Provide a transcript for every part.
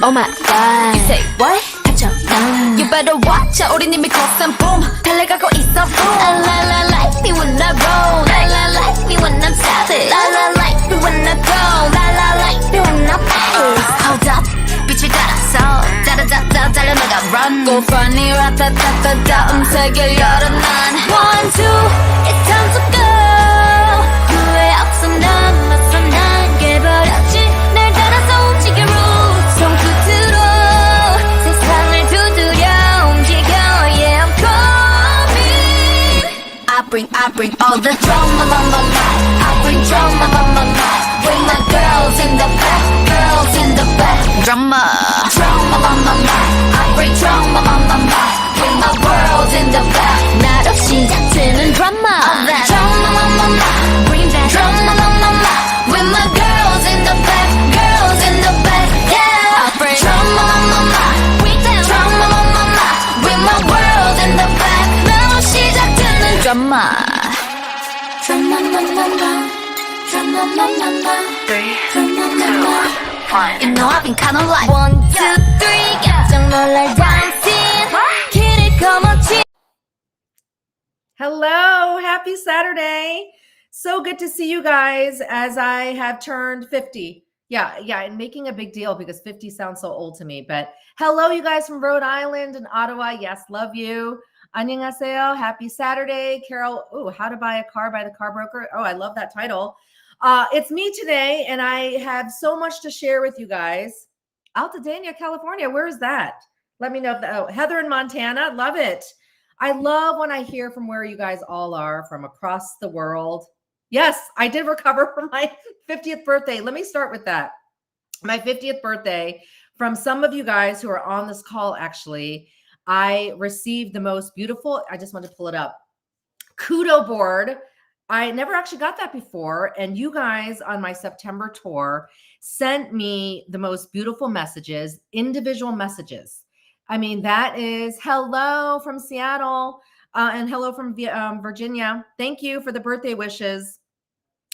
Oh my god. You say what? You better watch out. 우린 이미 crossing boom. 달려가고 있어 boom. La la like me when I roll. La la like me when I'm savage. La la like me when I go. La la like me when I pace. Hold up. 빛을 따라서 짜라짜짜 달려나가 run. Go funny 라타타타타 음색을 열어 난. 1, 2, it's time to go. 후회 없어 난 맞서 난 깨버렸지. 날 따라서 움직여 roots. 손끝으로 세상을 두드려 움직여. Yeah, I'm coming. I bring all the drama, I bring drama, with my girls in the back, girls in the back. Drama, I bring drama, with my world in the back. 날 없이 자트는 drama. Drama, bring that drama, with my girls in the back, girls in the back. Yeah, I bring drama, bring that drama, with my world in the back. 날 없이 자트는 drama. Three, two, one. You know I've been kinda like 1, 2, 3. 깜짝 놀랄 dancing. 길을 거머쥐. Hello, happy Saturday. So good to see you guys as I have turned 50. Yeah, and making a big deal because 50 sounds so old to me. But hello, you guys from Rhode Island and Ottawa. Yes, love you. 안녕하세요. Happy Saturday. Carol, how to buy a car by the car broker. Oh, I love that title. It's me today, and I have so much to share with you guys. Altadena, California. Where is that? Let me know. Heather in Montana. Love it. I love when I hear from where you guys all are from across the world. Yes, I did recover from my 50th birthday. Let me start with that. My 50th birthday, from some of you guys who are on this call, actually, I received the most beautiful, I just wanted to pull it up, kudo board. I never actually got that before. And you guys on my September tour sent me the most beautiful messages, individual messages. I mean, that is hello from Seattle and hello from Virginia. Thank you for the birthday wishes.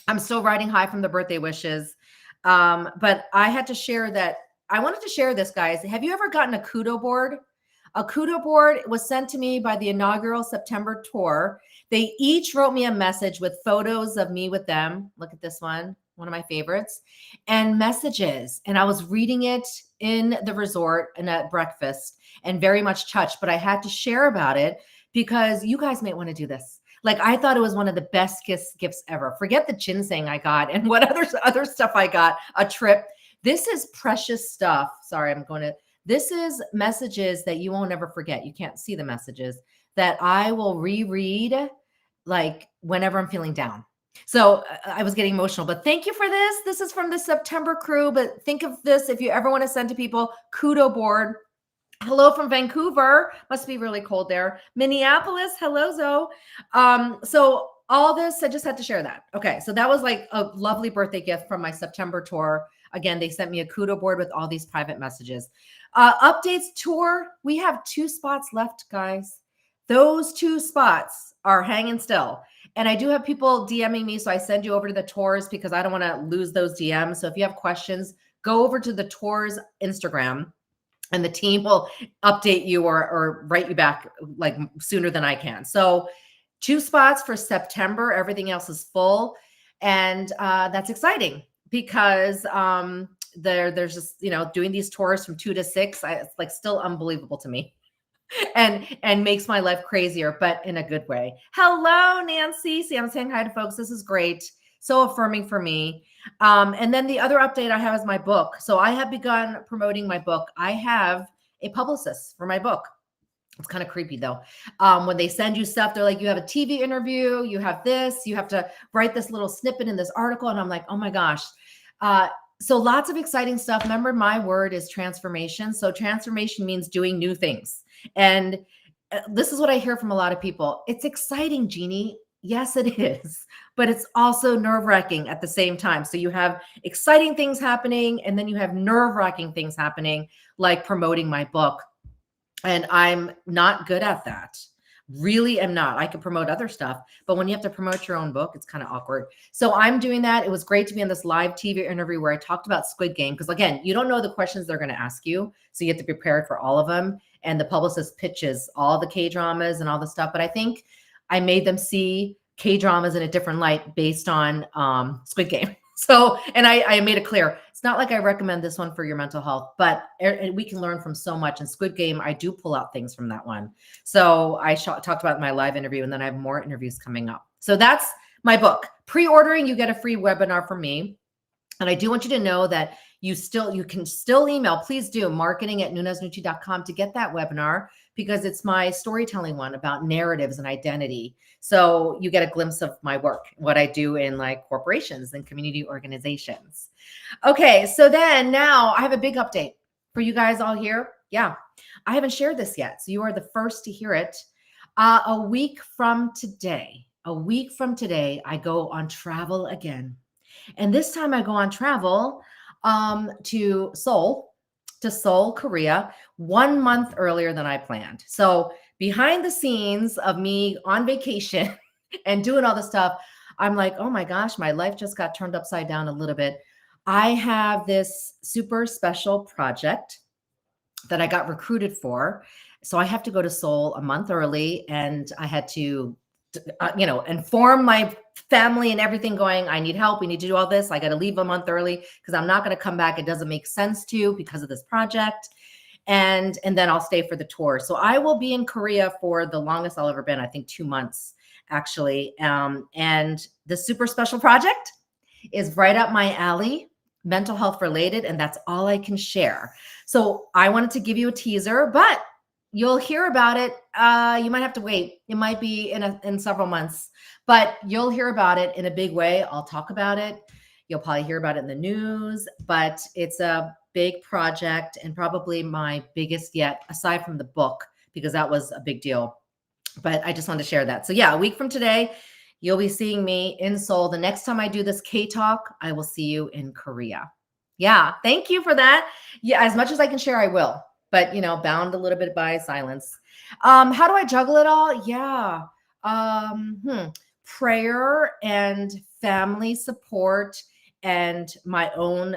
I'm still riding high from the birthday wishes. But I had to share that. I wanted to share this, guys. Have you ever gotten a kudo board? A kudo board was sent to me by the inaugural September tour. They each wrote me a message with photos of me with them. Look at this one of my favorites, and messages. And I was reading it in the resort and at breakfast and very much touched, but I had to share about it because you guys might want to do this. Like, I thought it was one of the best gifts ever. Forget the ginseng I got and what other stuff I got, a trip. This is precious stuff. Sorry, this is messages that you won't ever forget. You can't see the messages that I will reread like whenever I'm feeling down. So I was getting emotional, but thank you for this. This is from the September crew, but think of this if you ever want to send to people, kudo board. Hello from Vancouver. Must be really cold there. Minneapolis. Hello, Zoe. So all this, I just had to share that. Okay. So that was like a lovely birthday gift from my September tour. Again, they sent me a kudo board with all these private messages. Updates tour. We have 2 spots left, guys. Those 2 spots are hanging still. And I do have people DMing me. So I send you over to the tours because I don't want to lose those DMs. So if you have questions, go over to the tours Instagram and the team will update you or write you back like sooner than I can. So 2 spots for September. Everything else is full. And that's exciting because there's just, doing these tours from 2 to 6. It's like still unbelievable to me. And makes my life crazier, but in a good way. Hello, Nancy. See, I'm saying hi to folks. This is great. So affirming for me. And then the other update I have is my book. So I have begun promoting my book. I have a publicist for my book. It's kind of creepy though. When they send you stuff, they're like, you have a TV interview, you have this, you have to write this little snippet in this article. And I'm like, oh my gosh. So lots of exciting stuff. Remember, my word is transformation. So transformation means doing new things. And this is what I hear from a lot of people. It's exciting, Jeannie. Yes, it is. But it's also nerve-wracking at the same time. So you have exciting things happening, and then you have nerve-wracking things happening, like promoting my book. And I'm not good at that. really am not. I can promote other stuff, but when you have to promote your own book, it's kind of awkward. So I'm doing that. It was great to be on this live TV interview where I talked about Squid Game, because again, you don't know the questions they're going to ask you, so you have to be prepared for all of them. And the publicist pitches all the K-dramas and all the stuff, but I think I made them see K-dramas in a different light based on Squid Game. So, and I made it clear, it's not like I recommend this one for your mental health, but we can learn from so much. And Squid Game, I do pull out things from that one. So I talked about in my live interview, and then I have more interviews coming up. So that's my book. Pre-ordering, you get a free webinar from me. And I do want you to know that you can still email, please do, marketing@noonasnoonchi.com to get that webinar, because it's my storytelling one about narratives and identity. So you get a glimpse of my work, what I do in like corporations and community organizations. Okay, so then now I have a big update for you guys all here. Yeah, I haven't shared this yet, so you are the first to hear it. A week from today, I go on travel again. And this time I go on travel to Seoul, Korea, 1 month earlier than I planned. So behind the scenes of me on vacation and doing all this stuff, I'm like, oh my gosh, my life just got turned upside down a little bit. I have this super special project that I got recruited for. So I have to go to Seoul a month early, and I had to inform my family and everything, going, I need help. We need to do all this. I got to leave a month early because I'm not going to come back. It doesn't make sense to, because of this project. And then I'll stay for the tour. So I will be in Korea for the longest I'll ever been, I think 2 months actually. And the super special project is right up my alley, mental health related. And that's all I can share. So I wanted to give you a teaser, but you'll hear about it. You might have to wait. It might be in several months, but you'll hear about it in a big way. I'll talk about it. You'll probably hear about it in the news, but it's a big project and probably my biggest yet, aside from the book, because that was a big deal. But I just wanted to share that. So yeah, a week from today, you'll be seeing me in Seoul. The next time I do this K-Talk, I will see you in Korea. Yeah, thank you for that. Yeah, as much as I can share, I will. But, bound a little bit by silence. How do I juggle it all? Yeah. Prayer and family support and my own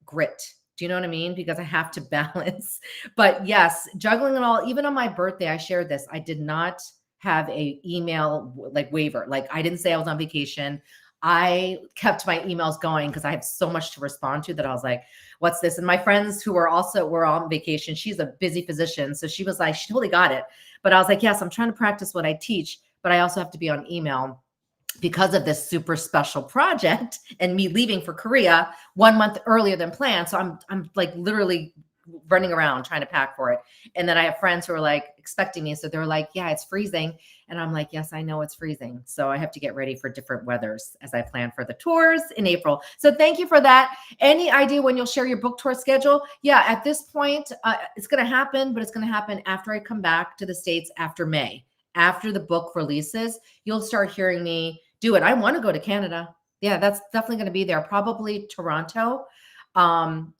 grit. Do you know what I mean? Because I have to balance. But yes, juggling it all. Even on my birthday, I shared this. I did not have a email waiver. I didn't say I was on vacation. I kept my emails going because I have so much to respond to that I was like, what's this? And my friends who were on vacation, she's a busy physician. So she was like, she totally got it. But I was like, yes, I'm trying to practice what I teach, but I also have to be on email because of this super special project and me leaving for Korea 1 month earlier than planned. So I'm literally running around trying to pack for it. And then I have friends who are expecting me. So they're like, yeah, it's freezing. And I'm like, yes, I know it's freezing. So I have to get ready for different weathers as I plan for the tours in April. So thank you for that. Any idea when you'll share your book tour schedule? Yeah, at this point, it's going to happen, but it's going to happen after I come back to the States after May. After the book releases, you'll start hearing me do it. I want to go to Canada. Yeah, that's definitely going to be there. Probably Toronto,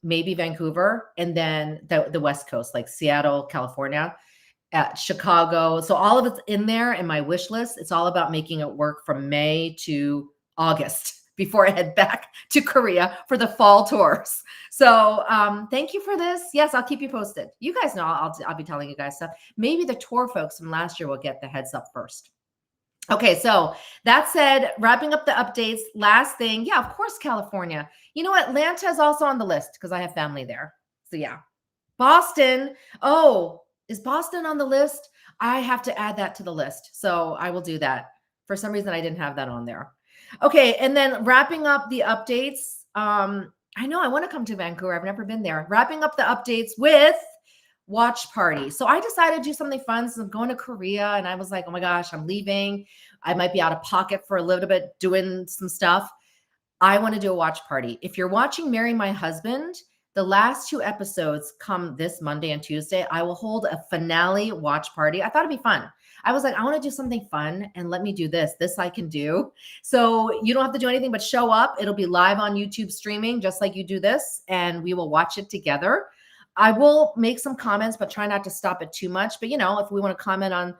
maybe Vancouver, and then the West Coast, like Seattle, California, Chicago. So all of it's in there in my wish list. It's all about making it work from May to August before I head back to Korea for the fall tours. So thank you for this. Yes, I'll keep you posted. You guys know I'll be telling you guys stuff. Maybe the tour folks from last year will get the heads up first. Okay, so that said, wrapping up the updates, last thing. Yeah, of course, California. You know, Atlanta is also on the list because I have family there. So yeah. Boston. Oh, is Boston on the list? I have to add that to the list. So I will do that. For some reason, I didn't have that on there. Okay, and then wrapping up the updates. I know I want to come to Vancouver. I've never been there. Wrapping up the updates with watch party. So I decided to do something fun. So I'm going to Korea and I was like, oh my gosh, I'm leaving. I might be out of pocket for a little bit doing some stuff. I want to do a watch party. If you're watching Marry My Husband, the last 2 episodes come this Monday and Tuesday. I will hold a finale watch party. I thought it'd be fun. I was like, I want to do something fun and let me do this. This I can do. So you don't have to do anything but show up. It'll be live on YouTube streaming, just like you do this, and we will watch it together. I will make some comments, but try not to stop it too much. But, if we want to comment on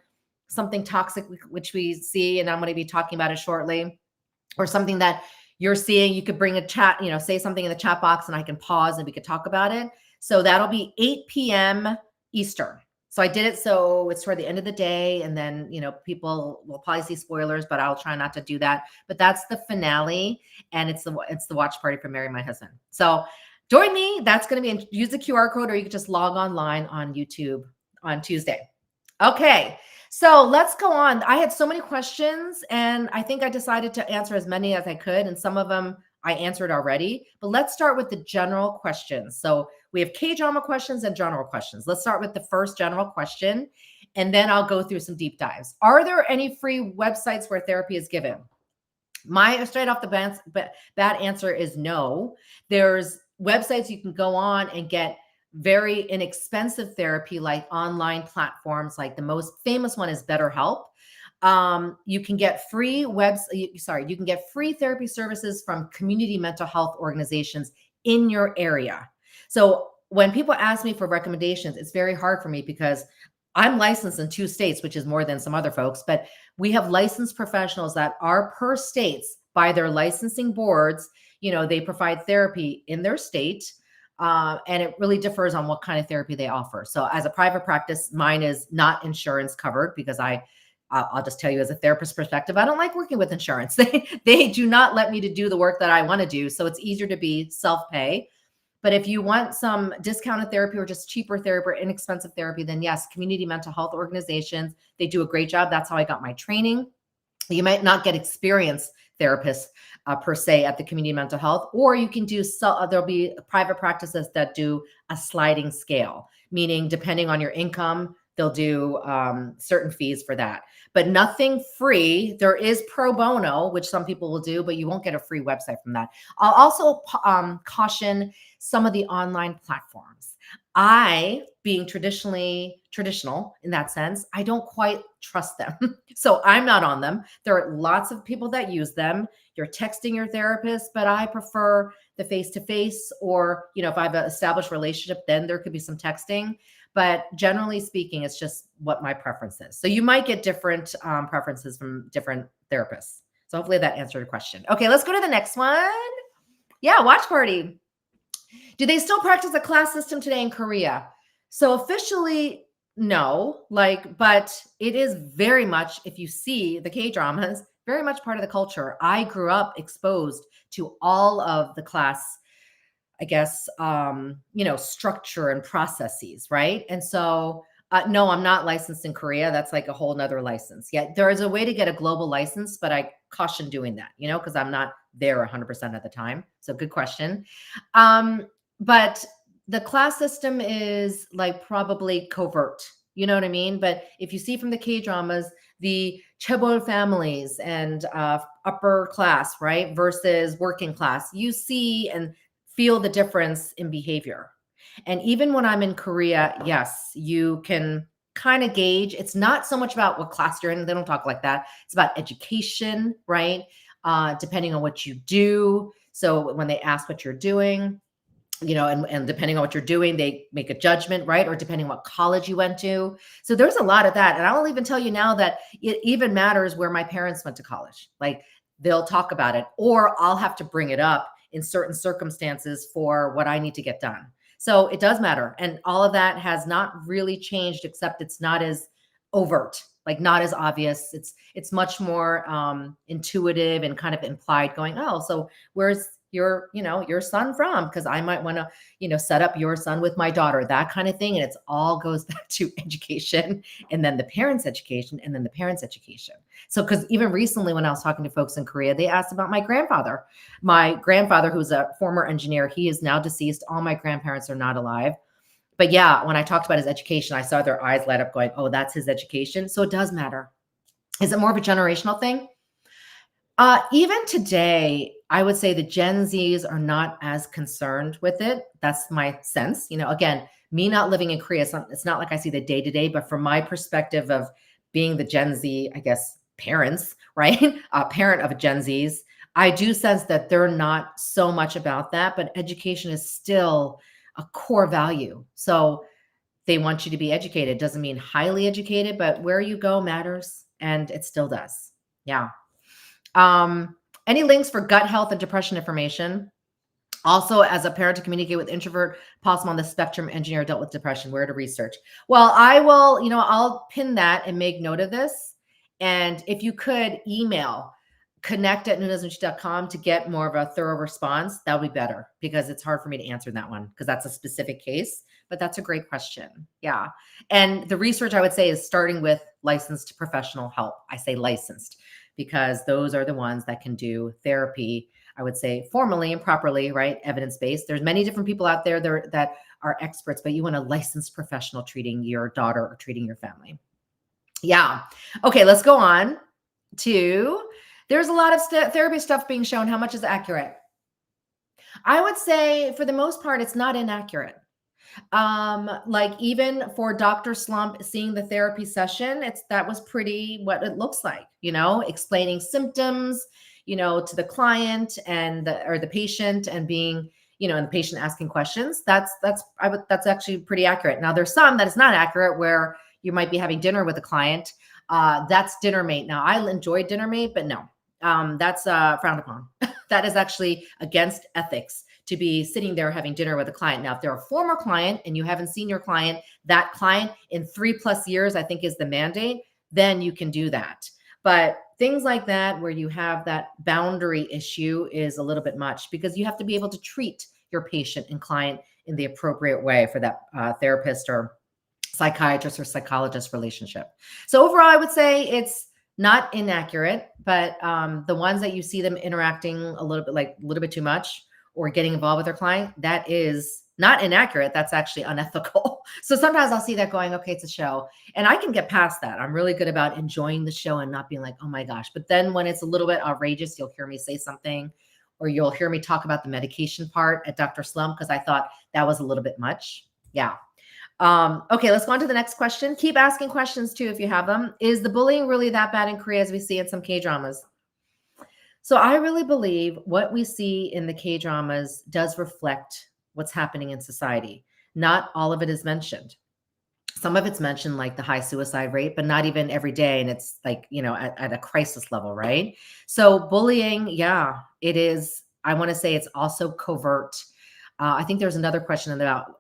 something toxic, which we see, and I'm going to be talking about it shortly, or something that you're seeing, you could bring a chat, say something in the chat box and I can pause and we could talk about it. So that'll be 8 p.m. Eastern. So I did it so it's toward the end of the day, and then, people will probably see spoilers, but I'll try not to do that. But that's the finale, and it's the watch party for Marry My Husband. So join me. That's going to be, use the QR code, or you can just log online on YouTube on Tuesday. Okay. So let's go on. I had so many questions, and I think I decided to answer as many as I could, and some of them I answered already. But let's start with the general questions. So we have K-drama questions and general questions. Let's start with the first general question, and then I'll go through some deep dives. Are there any free websites where therapy is given? My straight off the bat answer is no. There's websites you can go on and get very inexpensive therapy, like online platforms. Like the most famous one is BetterHelp. You can get free you can get free therapy services from community mental health organizations in your area. So when people ask me for recommendations, it's very hard for me because I'm licensed in 2 states, which is more than some other folks, but we have licensed professionals that are per states by their licensing boards. They provide therapy in their state. And it really differs on what kind of therapy they offer. So as a private practice, mine is not insurance covered because I'll just tell you as a therapist perspective, I don't like working with insurance. They do not let me to do the work that I want to do. So it's easier to be self-pay. But if you want some discounted therapy or just cheaper therapy or inexpensive therapy, then yes, community mental health organizations, they do a great job. That's how I got my training. You might not get experienced therapists per se at the community mental health, or you can do, there'll be private practices that do a sliding scale, meaning depending on your income, they'll do certain fees for that, but nothing free. There is pro bono, which some people will do, but you won't get a free website from that. I'll also caution some of the online platforms. I, being traditional in that sense, I don't quite trust them. So I'm not on them. There are lots of people that use them. You're texting your therapist, but I prefer the face-to-face, or, if I have an established relationship, then there could be some texting. But generally speaking, it's just what my preference is. So you might get different preferences from different therapists. So hopefully that answered your question. Okay, let's go to the next one. Yeah, watch party. Do they still practice a class system today in Korea? So officially, no, but it is very much, if you see the K-dramas, very much part of the culture. I grew up exposed to all of the class, I guess, structure and processes, right? And so, no, I'm not licensed in Korea. That's like a whole nother license. Yeah, there is a way to get a global license, but I caution doing that, because I'm not there 100% of the time. So good question. But the class system is like probably covert, you know what I mean? But if you see from the K-dramas, the chaebol families and upper class, right, versus working class, you see and feel the difference in behavior. And even when I'm in Korea, yes, you can kind of gauge. It's not so much about what class you're in. They don't talk like that. It's about education, right? Depending on what you do. So when they ask what you're doing, and depending on what you're doing, they make a judgment, right? Or depending on what college you went to. So there's a lot of that. And I'll even tell you now that it even matters where my parents went to college. Like they'll talk about it, or I'll have to bring it up in certain circumstances for what I need to get done. So it does matter. And all of that has not really changed, except it's not as overt, like not as obvious. It's much more intuitive and kind of implied, going, oh, so where's your son from? Because I might want to, set up your son with my daughter, that kind of thing. And it's all goes back to education, and then the parents' education, and then the parents' education. So, because even recently when I was talking to folks in Korea, they asked about my grandfather. My grandfather, who's a former engineer, he is now deceased. All my grandparents are not alive. But yeah, when I talked about his education, I saw their eyes light up going, oh, that's his education. So it does matter. Is it more of a generational thing? Even today, I would say the Gen Zs are not as concerned with it. That's my sense. Again, me not living in Korea, it's not like I see the day-to-day, but from my perspective of being the Gen Z, I guess, parents, right? Parent of Gen Zs, I do sense that they're not so much about that, but education is still a core value. So they want you to be educated. Doesn't mean highly educated, but where you go matters, and it still does. Yeah. Any links for gut health and depression information? Also, as a parent to communicate with introvert, possible on the spectrum, engineer, adult with depression, where to research. Well, I will, I'll pin that and make note of this. And if you could email connect@noonasnoonchi.com to get more of a thorough response, that would be better, because it's hard for me to answer that one because that's a specific case, but that's a great question. Yeah. And the research, I would say, is starting with licensed professional help. I say licensed because those are the ones that can do therapy, I would say, formally and properly, right? Evidence-based. There's many different people out there that are experts, but you want a licensed professional treating your daughter or treating your family. Yeah. Okay, let's go on to, there's a lot of therapy stuff being shown. How much is accurate? I would say for the most part, it's not inaccurate. Like even for Doctor Slump seeing the therapy session, that was pretty what it looks like, explaining symptoms, to the client or the patient, and being, and the patient asking questions. That's actually pretty accurate. Now there's some that is not accurate, where you might be having dinner with a client. That's dinner mate. Now I enjoy dinner mate, but no, that's frowned upon. That is actually against ethics, to be sitting there having dinner with a client. Now, if they're a former client and you haven't seen your client, that client in 3+ years, I think is the mandate, then you can do that. But things like that, where you have that boundary issue, is a little bit much, because you have to be able to treat your patient and client in the appropriate way for that therapist or psychiatrist or psychologist relationship. So overall, I would say it's not inaccurate, but the ones that you see them interacting a little bit too much, or getting involved with their client, that is not inaccurate. That's actually unethical. So sometimes I'll see that going, okay, it's a show. And I can get past that. I'm really good about enjoying the show and not being like, oh my gosh. But then when it's a little bit outrageous, you'll hear me say something, or you'll hear me talk about the medication part at Dr. Slump, because I thought that was a little bit much. Yeah. Okay, let's go on to the next question. Keep asking questions too if you have them. Is the bullying really that bad in Korea as we see in some K-dramas? So I really believe what we see in the K-dramas does reflect what's happening in society. Not all of it is mentioned. Some of it's mentioned, like the high suicide rate, but not even every day. And it's like, at a crisis level, right? So bullying, yeah, it is. I want to say it's also covert. I think there's another question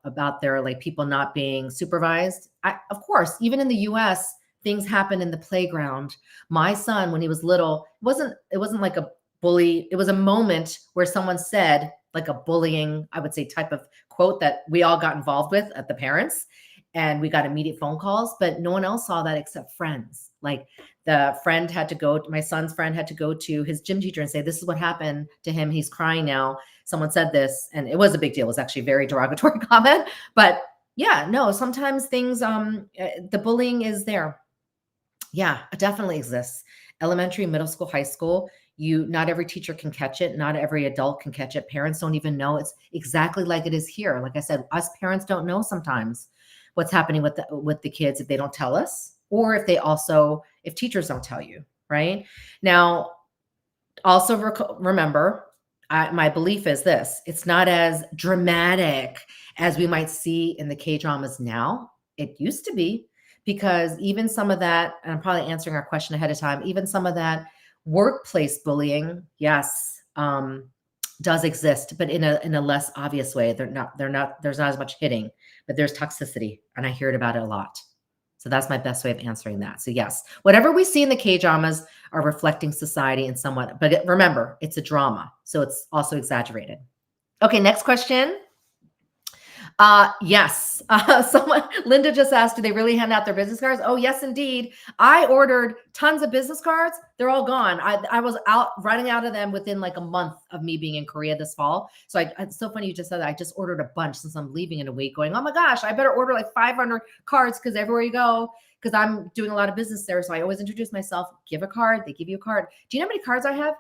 about their, like, people not being supervised. Of course, even in the US, things happen in the playground. My son, when he was little, it wasn't like a bully. It was a moment where someone said, like, a bullying, I would say, type of quote that we all got involved with at the parents, and we got immediate phone calls, but no one else saw that except friends. Like, my son's friend had to go to his gym teacher and say, this is what happened to him. He's crying now. Someone said this, and it was a big deal. It was actually a very derogatory comment, but yeah, no, sometimes things, the bullying is there. Yeah, it definitely exists. Elementary, middle school, high school. Not every teacher can catch it. Not every adult can catch it. Parents don't even know. It's exactly like it is here. Like I said, us parents don't know sometimes what's happening with the kids if they don't tell us, or if teachers don't tell you, right? Now, also remember, my belief is this: it's not as dramatic as we might see in the K-dramas now. It used to be. Because even some of that, and I'm probably answering our question ahead of time, even some of that workplace bullying, yes, does exist, but in a less obvious way. There's not as much hitting, but there's toxicity, and I hear about it a lot. So that's my best way of answering that. So yes, whatever we see in the K-dramas are reflecting society in somewhat, but remember, it's a drama, so it's also exaggerated. Okay, next question. Yes. Linda just asked, do they really hand out their business cards? Oh, yes, indeed. I ordered tons of business cards. They're all gone. I was running out of them within like a month of me being in Korea this fall. So it's so funny you just said that. I just ordered a bunch since I'm leaving in a week, going, oh my gosh, I better order like 500 cards, because everywhere you go, because I'm doing a lot of business there. So I always introduce myself, give a card, they give you a card. Do you know how many cards I have?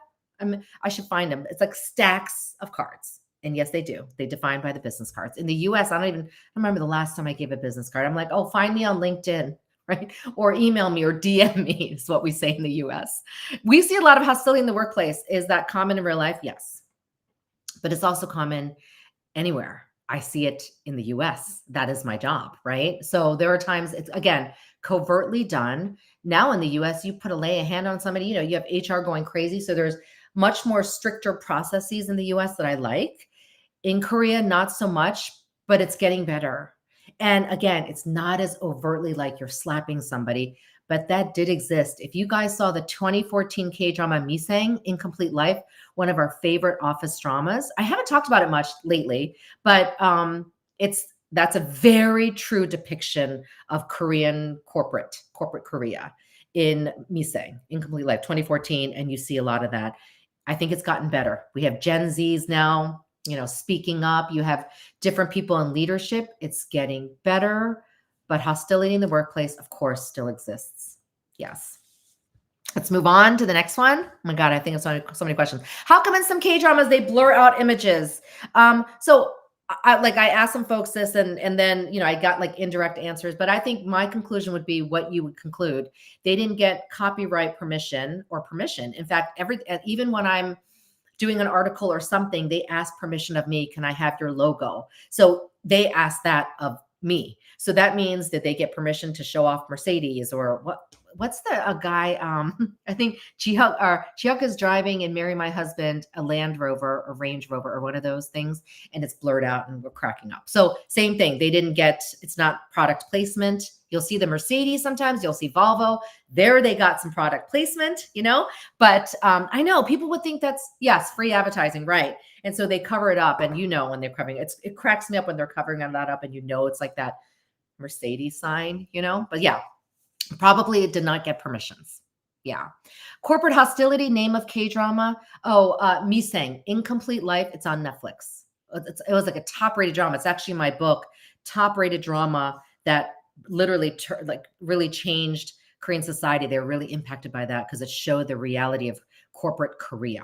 I should find them. It's like stacks of cards. And yes, they do. They define by the business cards. In the US, I remember the last time I gave a business card. I'm like, oh, find me on LinkedIn, right? Or email me or DM me is what we say in the US. We see a lot of hostility in the workplace. Is that common in real life? Yes. But it's also common anywhere. I see it in the US. That is my job, right? So there are times it's, again, covertly done. Now in the US, you lay a hand on somebody, you have HR going crazy. So there's much more stricter processes in the US that I like. In Korea, not so much, but it's getting better. And again, it's not as overtly like you're slapping somebody, but that did exist. If you guys saw the 2014 K-drama Misang, Incomplete Life, one of our favorite office dramas. I haven't talked about it much lately, but that's a very true depiction of Korean corporate Korea in Misang, Incomplete Life, 2014, and you see a lot of that. I think it's gotten better. We have Gen Zs now, speaking up. You have different people in leadership. It's getting better, but hostility in the workplace, of course, still exists. Yes. Let's move on to the next one. Oh my God, I think it's so many questions. How come in some K-dramas they blur out images? So I asked some folks this and then, I got like indirect answers, but I think my conclusion would be what you would conclude. They didn't get copyright permission. In fact, even when I'm doing an article or something, they ask permission of me. Can I have your logo? So they ask that of me. So that means that they get permission to show off Mercedes or what's a guy, I think Jihyuk is driving in Marry My Husband, a Land Rover or Range Rover or one of those things, and it's blurred out and we're cracking up. So same thing. It's not product placement. You'll see the Mercedes sometimes, you'll see Volvo. There they got some product placement, but I know people would think that's, yes, free advertising, right? And so they cover it up and when they're covering it cracks me up when they're covering that up and it's like that Mercedes sign, but yeah. Probably it did not get permissions. Yeah. Corporate hostility, name of K-drama. Misang, Incomplete Life. It's on Netflix. It was like a top-rated drama. It's actually my book, top-rated drama that literally really changed Korean society. They were really impacted by that because it showed the reality of corporate Korea.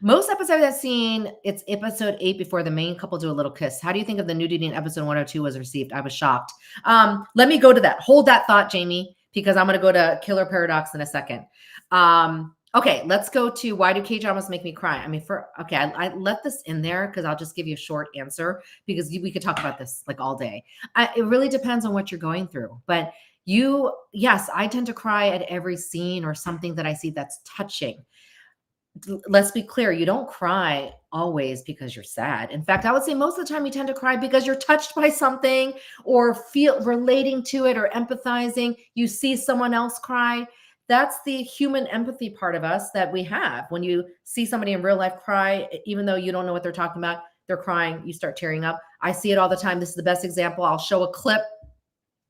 Most episodes I've seen, it's episode 8 before the main couple do a little kiss. How do you think of the nudity in episode 102 was received? I was shocked. Let me go to that. Hold that thought, Jamie, because I'm going to go to Killer Paradox in a second. Okay, let's go to why do K-dramas make me cry? I let this in there because I'll just give you a short answer because we could talk about this like all day. It really depends on what you're going through. But yes, I tend to cry at every scene or something that I see that's touching. Let's be clear, you don't cry always because you're sad. In fact, I would say most of the time you tend to cry because you're touched by something or feel relating to it or empathizing. You see someone else cry. That's the human empathy part of us that we have. When you see somebody in real life cry, even though you don't know what they're talking about, they're crying, you start tearing up. I see it all the time. This is the best example. I'll show a clip.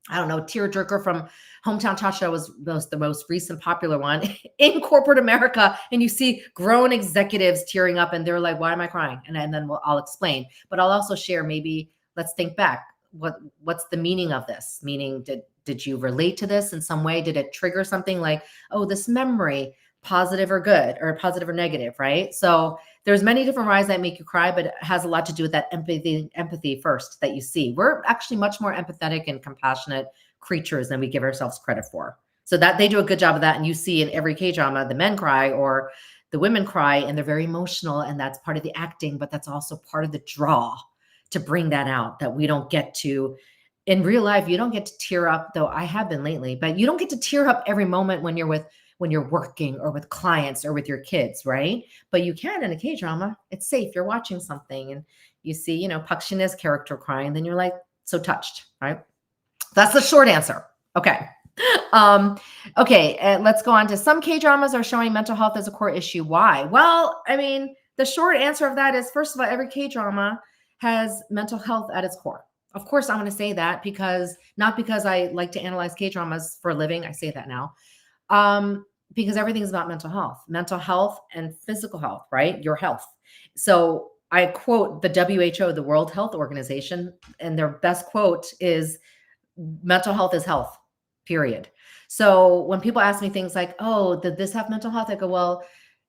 I don't know, tearjerker from Hometown Cha-Cha was the most recent popular one in corporate America. And you see grown executives tearing up and they're like, why am I crying? And then I'll explain, but I'll also share, maybe let's think back. What's the meaning of this? Meaning, did you relate to this in some way? Did it trigger something like, oh, this memory, positive or good or positive or negative, right? So there's many different ways that make you cry, but it has a lot to do with that empathy first that you see. We're actually much more empathetic and compassionate creatures than we give ourselves credit for. So that they do a good job of that. And you see in every K-drama, the men cry or the women cry and they're very emotional. And that's part of the acting, but that's also part of the draw to bring that out that we don't get to. In real life, you don't get to tear up, though I have been lately, but you don't get to tear up every moment when you're working or with clients or with your kids, right? But you can in a K-drama. It's safe. You're watching something and you see, Park Shin-hye's character crying, then you're like so touched, right? That's the short answer. Okay. Let's go on to some K-dramas are showing mental health as a core issue. Why? Well, the short answer of that is, first of all, every K-drama has mental health at its core. Of course, I'm going to say that not because I like to analyze K-dramas for a living. I say that now. Because everything is about mental health and physical health, right? Your health. So I quote the WHO, the World Health Organization, and their best quote is mental health is health, period. So when people ask me things like, oh, did this have mental health? I go, well,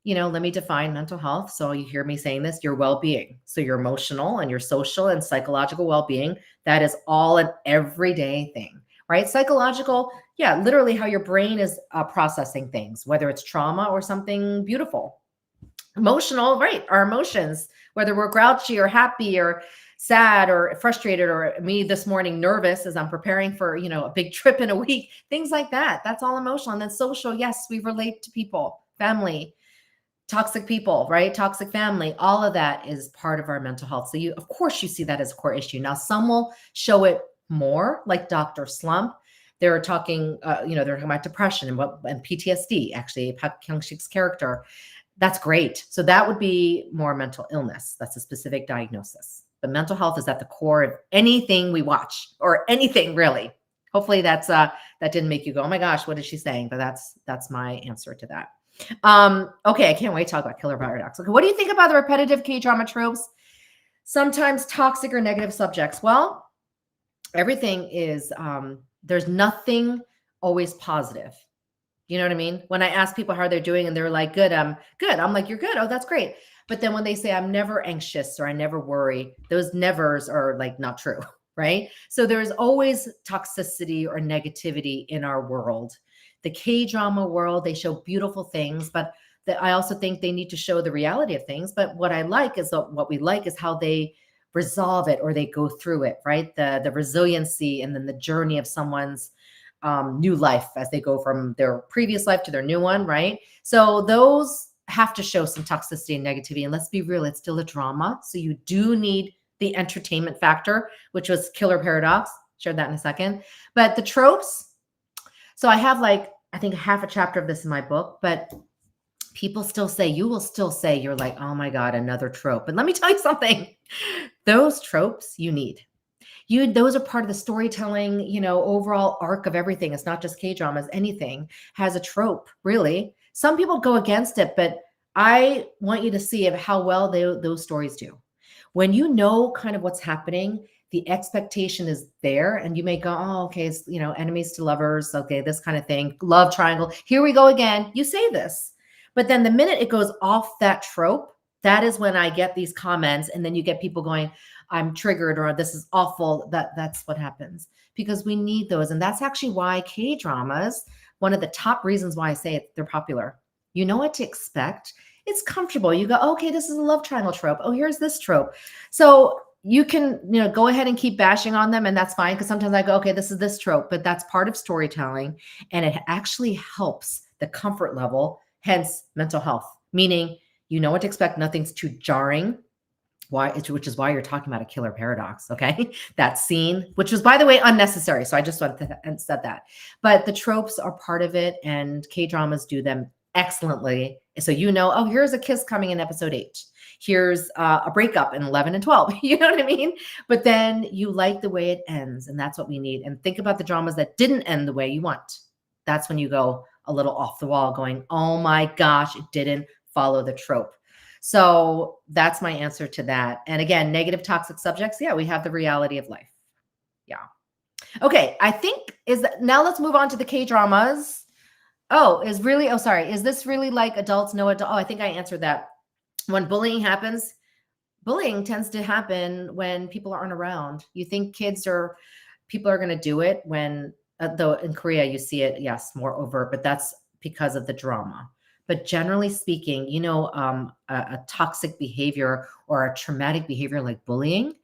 let me define mental health. So you hear me saying this, your well-being. So your emotional and your social and psychological well-being, that is all an everyday thing, right? Psychological, yeah, literally how your brain is processing things, whether it's trauma or something beautiful. Emotional, right? Our emotions, whether we're grouchy or happy or sad or frustrated, or me this morning nervous as I'm preparing for, a big trip in a week, things like that. That's all emotional. And then social, yes, we relate to people, family, toxic people, right? Toxic family, all of that is part of our mental health. So of course, you see that as a core issue. Now, some will show it more, like Doctor Slump. They're talking, they're talking about depression and PTSD. Actually, Park Hyung-sik's character, that's great. So that would be more mental illness. That's a specific diagnosis. But mental health is at the core of anything we watch, or anything really. Hopefully that didn't make you go, oh my gosh, what is she saying? But that's my answer to that. Okay, I can't wait to talk about killer paradox. Okay, what do you think about the repetitive K-drama tropes? Sometimes toxic or negative subjects. Well, everything is there's nothing always positive. You know what I mean? When I ask people how they're doing and they're like, good, good. I'm like, you're good. Oh, that's great. But then when they say I'm never anxious or I never worry, those nevers are like not true, right? So there's always toxicity or negativity in our world. The K-drama world, they show beautiful things, but I also think they need to show the reality of things. But what we like is how they resolve it, or they go through it, right? The resiliency, and then the journey of someone's new life as they go from their previous life to their new one, right? So those have to show some toxicity and negativity. And let's be real, it's still a drama. So you do need the entertainment factor, which was killer paradox. Share that in a second. But the tropes, so I have I think half a chapter of this in my book, but you will still say, you're like, oh my God, another trope. But let me tell you something, those tropes you need. Those are part of the storytelling, overall arc of everything. It's not just K-dramas. Anything has a trope, really. Some people go against it, but I want you to see how well those stories do. When you know kind of what's happening, the expectation is there, and you may go, oh, okay, it's, enemies to lovers, okay, this kind of thing, love triangle. Here we go again. You say this, but then the minute it goes off that trope, that is when I get these comments, and then you get people going, I'm triggered, or this is awful. That's what happens, because we need those. And that's actually why K-dramas, one of the top reasons why I say they're popular. You know what to expect. It's comfortable. You go, okay, this is a love triangle trope. Oh, here's this trope. So you can, go ahead and keep bashing on them, and that's fine. Because sometimes I go, okay, this is this trope, but that's part of storytelling. And it actually helps the comfort level, hence mental health, meaning you know what to expect. Nothing's too jarring. Which is why you're talking about a killer paradox, okay? That scene, which was, by the way, unnecessary. So I just went and said that. But the tropes are part of it, and K-dramas do them excellently. So oh, here's a kiss coming in episode 8. Here's a breakup in 11 and 12. You know what I mean? But then you like the way it ends, and that's what we need. And think about the dramas that didn't end the way you want. That's when you go a little off the wall going, oh my gosh, it didn't follow the trope. So that's my answer to that. And again, negative toxic subjects. Yeah, we have the reality of life. Yeah. Okay. I think now let's move on to the K-dramas. Is this really like adults know adult? Oh, I think I answered that. When bullying happens, bullying tends to happen when people aren't around. You think people are going to do it when, though in Korea you see it, yes, more overt, but that's because of the drama. But generally speaking, a toxic behavior or a traumatic behavior like bullying,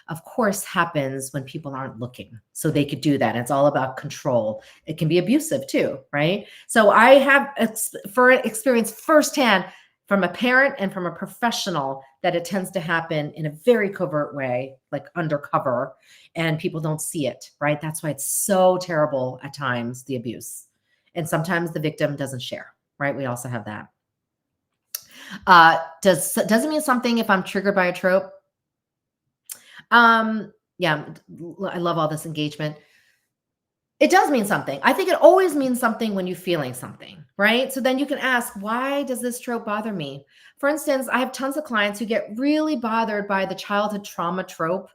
of course, happens when people aren't looking. So they could do that. It's all about control. It can be abusive too, right? So I have experience firsthand from a parent and from a professional that it tends to happen in a very covert way, like undercover, and people don't see it, right? That's why it's so terrible at times, the abuse. And sometimes the victim doesn't share. Right? We also have that. Doesn't mean something if I'm triggered by a trope. Yeah, I love all this engagement. It does mean something. I think it always means something when you're feeling something, right? So then you can ask, why does this trope bother me? For instance, I have tons of clients who get really bothered by the childhood trauma trope,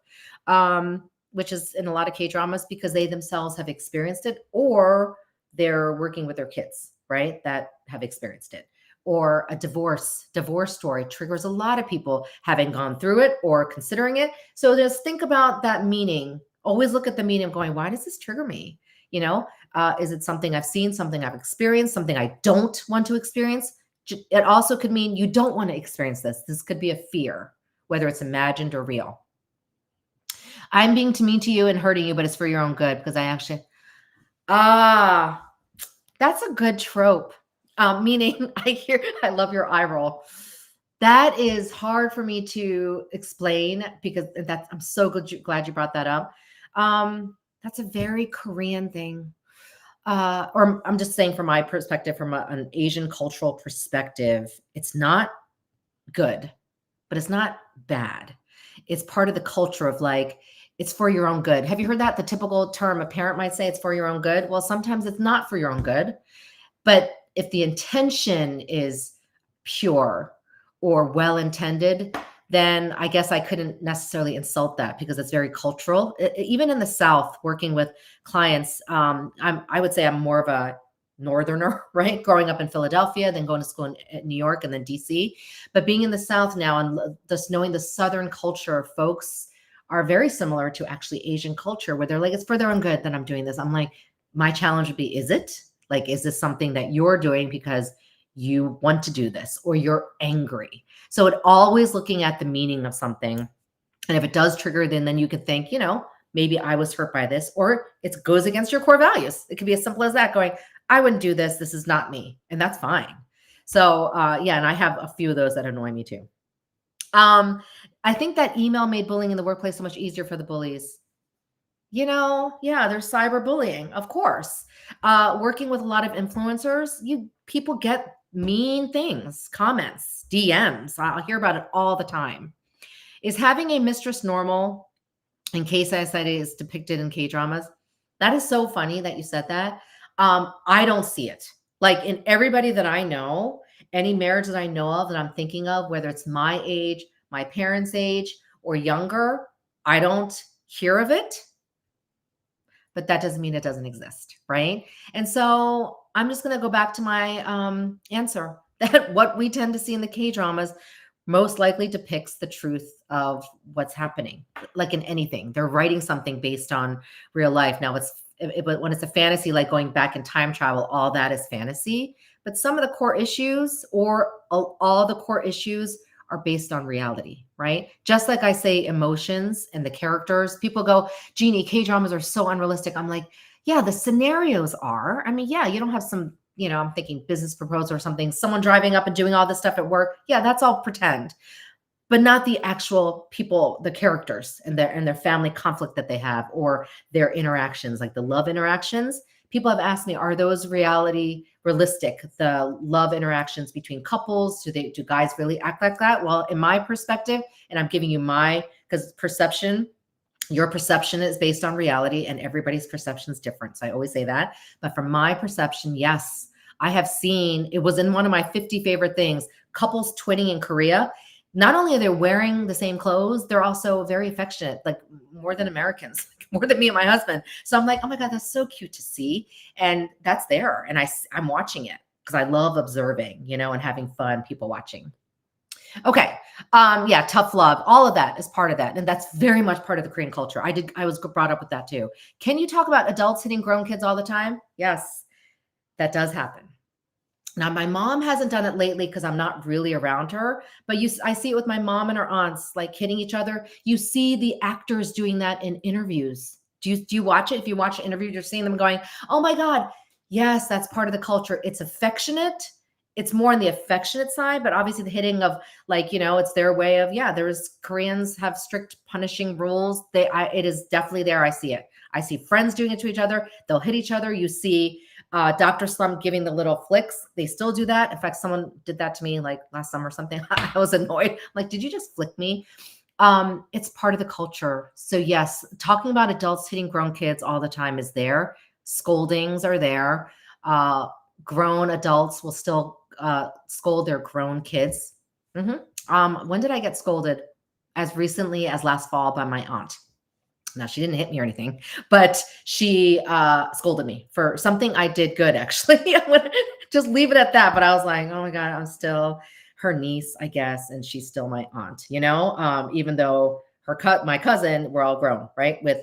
which is in a lot of K-dramas because they themselves have experienced it, or they're working with their kids, right, that have experienced it. Or a divorce story triggers a lot of people having gone through it or considering it. So just think about that meaning. Always look at the meaning of going, why does this trigger me? Is it something I've seen, something I've experienced, something I don't want to experience? It also could mean you don't want to experience this. This could be a fear, whether it's imagined or real. I'm being too mean to you and hurting you, but it's for your own good because I actually, that's a good trope. Meaning I love your eye roll. That is hard for me to explain because I'm so glad you brought that up. That's a very Korean thing. Or I'm just saying from my perspective, from an Asian cultural perspective, it's not good, but it's not bad. It's part of the culture of like, it's for your own good. Have you heard that? The typical term a parent might say, it's for your own good. Well, sometimes it's not for your own good. But if the intention is pure or well-intended, then I guess I couldn't necessarily insult that because it's very cultural. Even in the South, working with clients, I would say I'm more of a northerner, right? Growing up in Philadelphia, then going to school in New York and then DC. But being in the South now and just knowing the Southern culture, folks are very similar to actually Asian culture where they're like, it's for their own good that I'm doing this. I'm like, my challenge would be, is it? Like, is this something that you're doing because you want to do this or you're angry? So it always looking at the meaning of something. And if it does trigger, then you could think, maybe I was hurt by this, or it goes against your core values. It could be as simple as that, going, I wouldn't do this. This is not me. And that's fine. So yeah, and I have a few of those that annoy me too. I think that email made bullying in the workplace so much easier for the bullies. Yeah, there's cyberbullying, of course. Working with a lot of influencers, people get mean things, comments, DMs. I'll hear about it all the time. Is having a mistress normal in case society is depicted in K-dramas? That is so funny that you said that. I don't see it. Like in everybody that I know, any marriage that I know of that I'm thinking of, whether it's my age, my parents' age, or younger, I don't hear of it. But that doesn't mean it doesn't exist, right? And so I'm just going to go back to my answer that what we tend to see in the K-dramas most likely depicts the truth of what's happening. Like in anything, they're writing something based on real life. Now, but when it's a fantasy, like going back in time travel, all that is fantasy. But some of the core issues or all the core issues are based on reality, right? Just like I say emotions and the characters, people go, Jeannie, K-dramas are so unrealistic. I'm like, yeah, the scenarios are. I mean, yeah, you don't have some, I'm thinking business proposal or something, someone driving up and doing all this stuff at work. Yeah, that's all pretend, but not the actual people, the characters and their family conflict that they have or their interactions, like the love interactions. People have asked me, are those realistic, the love interactions between couples? Do guys really act like that? Well, in my perspective, and I'm giving you because perception, your perception is based on reality and everybody's perception is different. So I always say that. But from my perception, yes, I have seen, it was in one of my 50 favorite things, couples twinning in Korea. Not only are they wearing the same clothes, they're also very affectionate, like more than Americans, more than me and my husband. So I'm like, oh my God, that's so cute to see. And that's there. And I'm watching it because I love observing, and having fun, people watching. Okay. Yeah. Tough love. All of that is part of that. And that's very much part of the Korean culture. I was brought up with that too. Can you talk about adults hitting grown kids all the time? Yes, that does happen. Now, my mom hasn't done it lately because I'm not really around her, but I see it with my mom and her aunts, like hitting each other. You see the actors doing that in interviews. Do you watch it? If you watch an interview, you're seeing them going, oh my God, yes, that's part of the culture. It's affectionate. It's more on the affectionate side, but obviously the hitting of it's their way of, Koreans have strict punishing rules. It is definitely there. I see it. I see friends doing it to each other. They'll hit each other. You see Doctor Slump giving the little flicks. They still do that. In fact, someone did that to me like last summer or something. I was annoyed. I'm like, did you just flick me? It's part of the culture. So yes, talking about adults hitting grown kids all the time is there. Scoldings are there. Grown adults will still scold their grown kids. When did I get scolded? As recently as last fall by my aunt. Now, she didn't hit me or anything, but she scolded me for something I did good, actually. I'm going to just leave it at that. But I was like, oh my God, I'm still her niece, I guess. And she's still my aunt, even though my cousin, we're all grown, right? With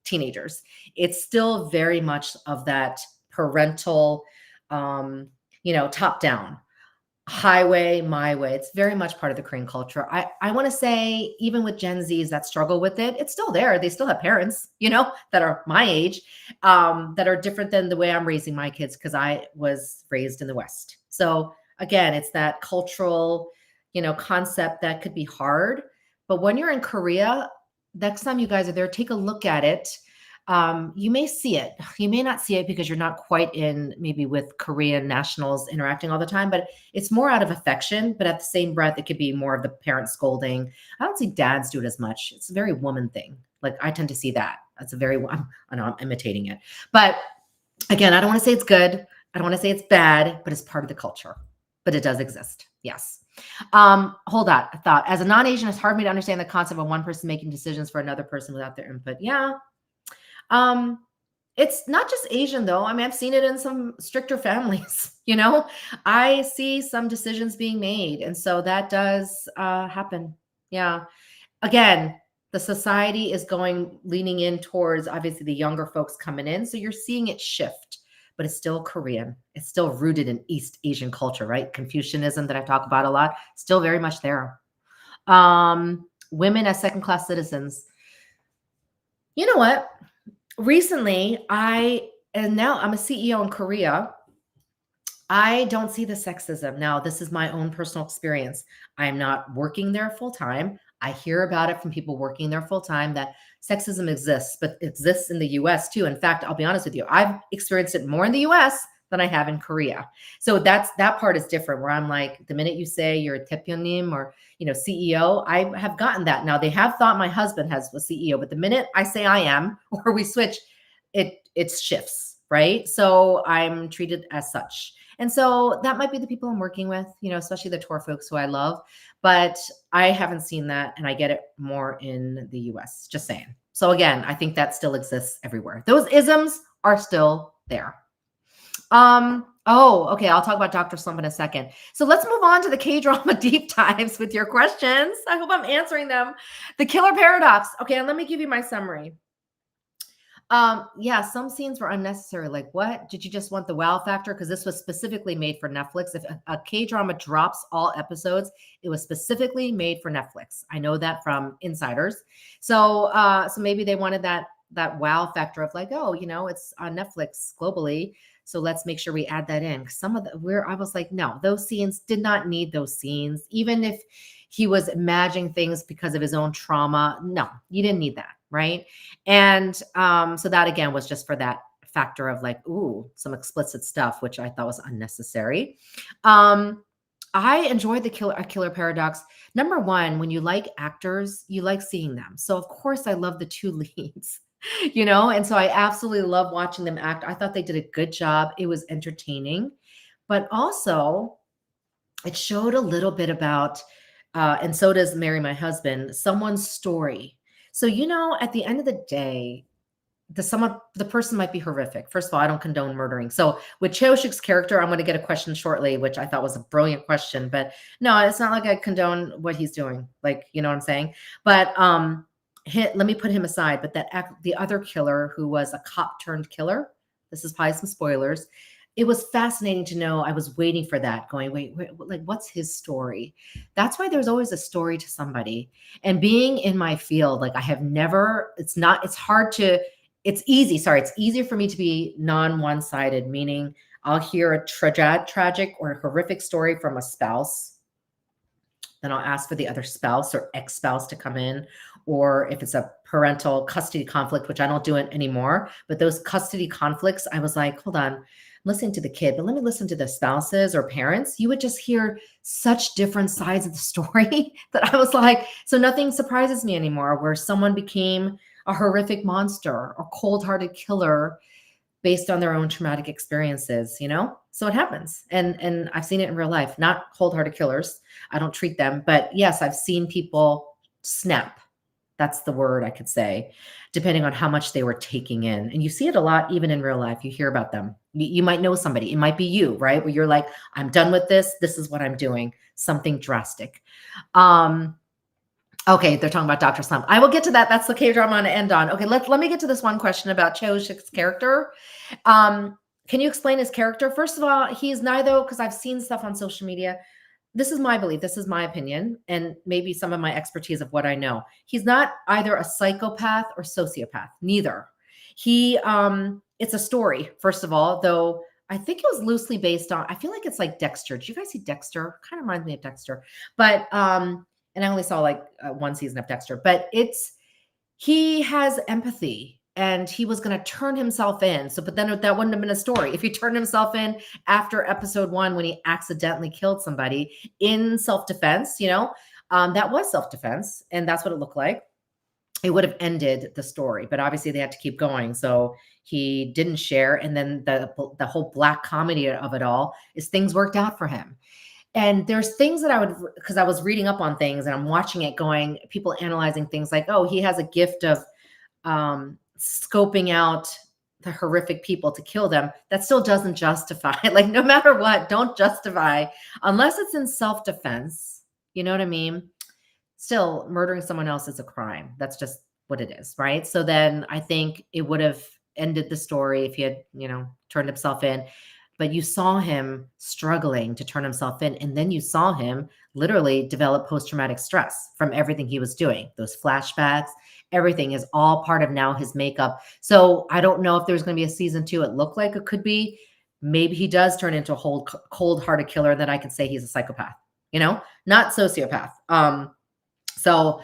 teenagers. It's still very much of that parental, top down. highway, my way. It's very much part of the Korean culture. I want to say, even with Gen Zs that struggle with it, it's still there. They still have parents, that are my age, that are different than the way I'm raising my kids, because I was raised in the West. So again, it's that cultural, concept that could be hard. But when you're in Korea, next time you guys are there, take a look at it. You may see it. You may not see it because you're not quite in maybe with Korean nationals interacting all the time, but it's more out of affection. But at the same breath, it could be more of the parent scolding. I don't see dads do it as much. It's a very woman thing. Like I tend to see that. That's a very, I know I'm imitating it. But again, I don't want to say it's good. I don't want to say it's bad, but it's part of the culture. But it does exist. Yes. Hold on. I thought, as a non-Asian, it's hard for me to understand the concept of one person making decisions for another person without their input. Yeah. It's not just Asian though. I mean, I've seen it in some stricter families, I see some decisions being made. And so that does happen. Yeah. Again, the society is leaning in towards obviously the younger folks coming in. So you're seeing it shift, but it's still Korean. It's still rooted in East Asian culture, right? Confucianism that I talk about a lot, still very much there. Women as second-class citizens. You know what? Recently, now I'm a CEO in Korea. I don't see the sexism. Now, this is my own personal experience. I'm not working there full time. I hear about it from people working there full time that sexism exists, but it exists in the US too. In fact, I'll be honest with you, I've experienced it more in the US than I have in Korea. So that part is different, where I'm like, the minute you say you're a 대표님 or CEO, I have gotten that. Now they have thought my husband has a CEO, but the minute I say I am, or we switch, it shifts, right? So I'm treated as such. And so that might be the people I'm working with, especially the tour folks who I love, but I haven't seen that. And I get it more in the US, just saying. So again, I think that still exists everywhere. Those isms are still there. Okay. I'll talk about Doctor Slump in a second. So let's move on to the K-drama deep dives with your questions. I hope I'm answering them. The killer paradox. Okay. And let me give you my summary. Yeah, some scenes were unnecessary. Like, what? Did you just want the wow factor? Because this was specifically made for Netflix. If a K-drama drops all episodes, it was specifically made for Netflix. I know that from insiders. So maybe they wanted that wow factor of like, oh, it's on Netflix globally, so let's make sure we add that in. I was like, no, those scenes did not need those scenes. Even if he was imagining things because of his own trauma, no, you didn't need that. Right. And so that again was just for that factor of like, ooh, some explicit stuff, which I thought was unnecessary. I enjoyed the killer paradox. Number one, when you like actors, you like seeing them. So of course I love the two leads, and so I absolutely love watching them act. I thought they did a good job. It was entertaining, but also it showed a little bit about, and so does Marry My Husband, someone's story. So, at the end of the day, the person might be horrific. First of all, I don't condone murdering. So with Choi Wooshik's character, I'm going to get a question shortly, which I thought was a brilliant question, but no, it's not like I condone what he's doing. Like, you know what I'm saying? But, let me put him aside. But the other killer who was a cop turned killer, this is probably some spoilers. It was fascinating to know. I was waiting for that, going, wait, like, what's his story? That's why there's always a story to somebody. And being in my field, like it's easier for me to be one-sided, meaning I'll hear a tragic or horrific story from a spouse. Then I'll ask for the other spouse or ex-spouse to come in, or if it's a parental custody conflict, which I don't do it anymore, but those custody conflicts, I was like, hold on, I'm listening to the kid, but let me listen to the spouses or parents. You would just hear such different sides of the story that I was like, so nothing surprises me anymore, where someone became a horrific monster or cold-hearted killer based on their own traumatic experiences, So it happens. And I've seen it in real life, not cold-hearted killers. I don't treat them, but yes, I've seen people snap. That's the word I could say, depending on how much they were taking in. And you see it a lot, even in real life. You hear about them. You might know somebody. It might be you, right? Where you're like, I'm done with this. This is what I'm doing. Something drastic. Okay, they're talking about Dr. Slump. I will get to that. That's the K-drama I'm going to end on. Okay, let me get to this one question about Choi Wooshik's character. Can you explain his character? First of all, he's neither, because I've seen stuff on social media. this is my belief, this is my opinion, and maybe some of my expertise of what I know. He's not either a psychopath or sociopath, neither. It's a story, first of all, though I think it was loosely based on, I feel like it's like Dexter. Did you guys see Dexter? Kind of reminds me of Dexter. But, and I only saw like one season of Dexter, but he has empathy and he was going to turn himself in. So, but then that wouldn't have been a story. If he turned himself in after episode 1, when he accidentally killed somebody in self-defense, that was self-defense. And that's what it looked like. It would have ended the story, but obviously they had to keep going. So he didn't share. And then the whole black comedy of it all is things worked out for him. And there's things that because I was reading up on things and I'm watching it going, people analyzing things like, oh, he has a gift of scoping out the horrific people to kill them. That still doesn't justify, like, no matter what, don't justify unless it's in self-defense. You know what I mean? Still, murdering someone else is a crime. That's just what it is, right? So then I think it would have ended the story if he had, turned himself in. But you saw him struggling to turn himself in. And then you saw him literally develop post-traumatic stress from everything he was doing. Those flashbacks, everything is all part of now his makeup. So I don't know if there's going to be a season 2. It looked like it could be. Maybe he does turn into a cold-hearted killer. Then I could say he's a psychopath, not sociopath. So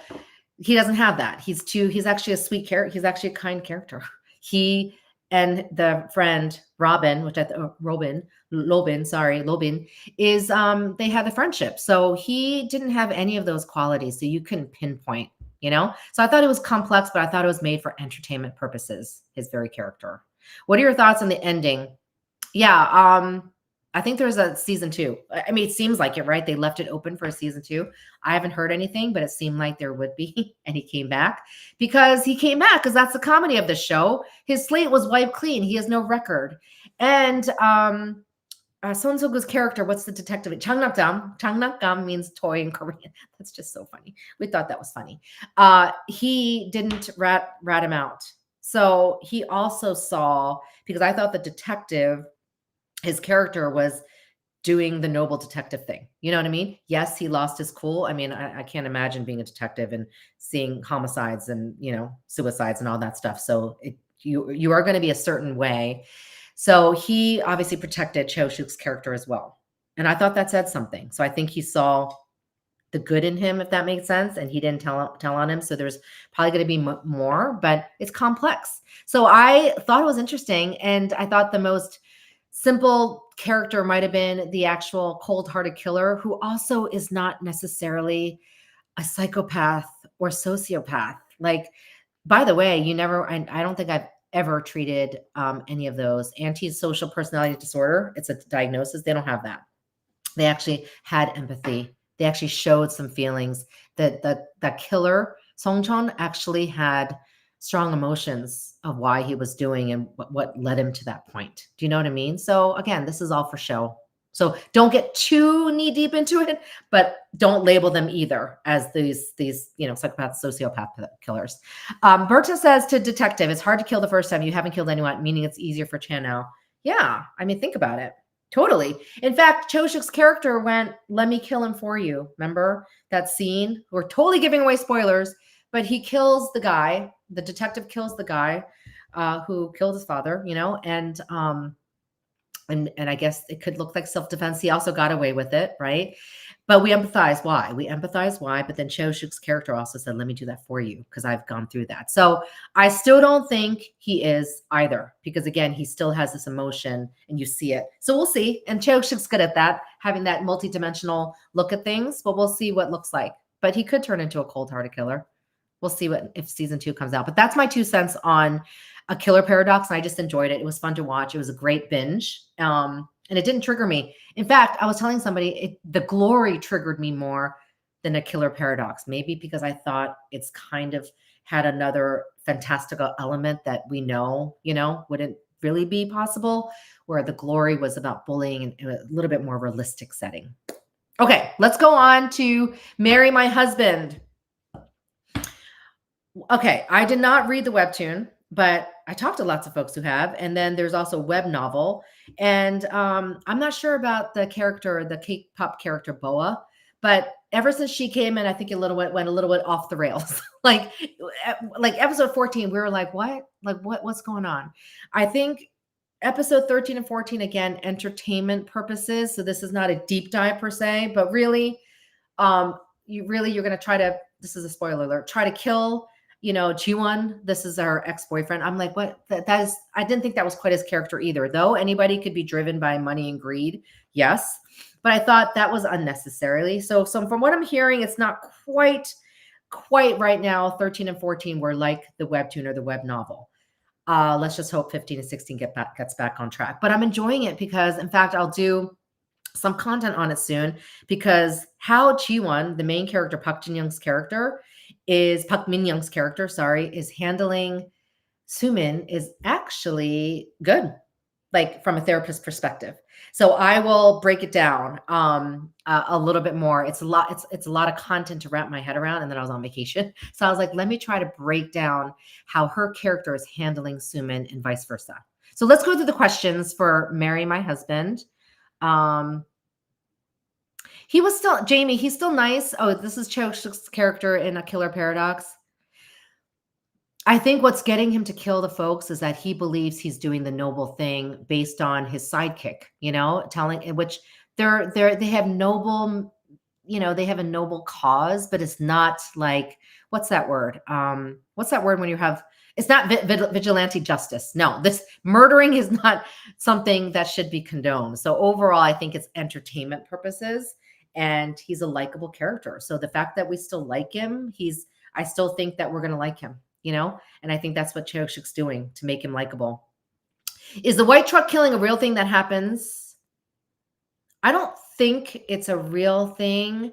he doesn't have that. He's actually a sweet character. He's actually a kind character. He and the friend Lobin is, they had the friendship. So he didn't have any of those qualities. So you couldn't pinpoint, So I thought it was complex, but I thought it was made for entertainment purposes, his very character. What are your thoughts on the ending? Yeah. I think there's a season 2. I mean, it seems like it, right? They left it open for a season 2. I haven't heard anything, but it seemed like there would be. And he came back because that's the comedy of the show. His slate was wiped clean. He has no record. And Son Seok-woo's character, what's the detective? Changnakdam means toy in Korean. That's just so funny. We thought that was funny. He didn't rat him out. So he also saw, because I thought the detective, his character was doing the noble detective thing. You know what I mean? Yes, he lost his cool. I mean, I can't imagine being a detective and seeing homicides and, suicides and all that stuff. So you are going to be a certain way. So he obviously protected Choi Wooshik's character as well. And I thought that said something. So I think he saw the good in him, if that makes sense. And he didn't tell on him. So there's probably going to be more, but it's complex. So I thought it was interesting. And I thought the most simple character might have been the actual cold-hearted killer, who also is not necessarily a psychopath or sociopath. Like, by the way, I don't think I've ever treated any of those. Antisocial personality disorder, it's a diagnosis. They don't have that. They actually had empathy. They actually showed some feelings. That killer, Song Chon, actually had strong emotions of why he was doing and what led him to that point. Do you know what I mean? So again, this is all for show. So don't get too knee deep into it, but don't label them either as these psychopath, sociopath killers. Berta says to detective, it's hard to kill the first time. You haven't killed anyone, meaning it's easier for Chan now. Yeah, I mean, think about it. Totally. In fact, Choi Wooshik's character went, let me kill him for you. Remember that scene? We're totally giving away spoilers, but he kills the guy. The detective kills the guy who killed his father, and I guess it could look like self-defense. He also got away with it, right? But we empathize why. But then Choi Wooshik's character also said, let me do that for you because I've gone through that. So I still don't think he is either because, again, he still has this emotion and you see it. So we'll see. And Choi Wooshik's good at that, having that multidimensional look at things. But we'll see what it looks like. But he could turn into a cold-hearted killer. We'll see if season 2 comes out. But that's my 2 cents on A Killer Paradox. And I just enjoyed it. It was fun to watch. It was a great binge. And it didn't trigger me. In fact, I was telling somebody the glory triggered me more than A Killer Paradox. Maybe because I thought it's kind of had another fantastical element that we know, wouldn't really be possible, where the glory was about bullying in a little bit more realistic setting. Okay, let's go on to Marry My Husband. Okay, I did not read the webtoon, but I talked to lots of folks who have. And then there's also a web novel. And I'm not sure about the character, the K-pop character Boa, but ever since she came in, I think went a little bit off the rails. like episode 14, we were like, what? Like what's going on? I think episode 13 and 14, again, entertainment purposes. So this is not a deep dive per se, but really, you're going to try to, this is a spoiler alert, try to kill, Jiwon. This is our ex-boyfriend. I'm like, what? That is, I didn't think that was quite his character either, though. Anybody could be driven by money and greed. Yes. But I thought that was unnecessarily. So from what I'm hearing, it's not quite right now. 13 and 14 were like the webtoon or the web novel. Let's just hope 15 and 16 gets back on track. But I'm enjoying it because, in fact, I'll do some content on it soon, because how Jiwon, the main character, Park Min Young's character, is handling Sumin is actually good, like from a therapist perspective. So I will break it down a little bit more. It's a lot of content to wrap my head around. And then I was on vacation. So I was like, let me try to break down how her character is handling Sumin and vice versa. So let's go through the questions for Marry My Husband. He was still, Jamie, he's still nice. Oh, this is Choi Wooshik's character in A Killer Paradox. I think what's getting him to kill the folks is that he believes he's doing the noble thing based on his sidekick, which they have noble, they have a noble cause, but it's not like, what's that word? What's that word when you have, it's not vigilante justice. No, this murdering is not something that should be condoned. So overall, I think it's entertainment purposes, and he's a likable character. So the fact that we still like him, I still think that we're going to like him. And I think that's what Choi Wooshik's doing to make him likable. Is the white truck killing a real thing that happens? I don't think it's a real thing,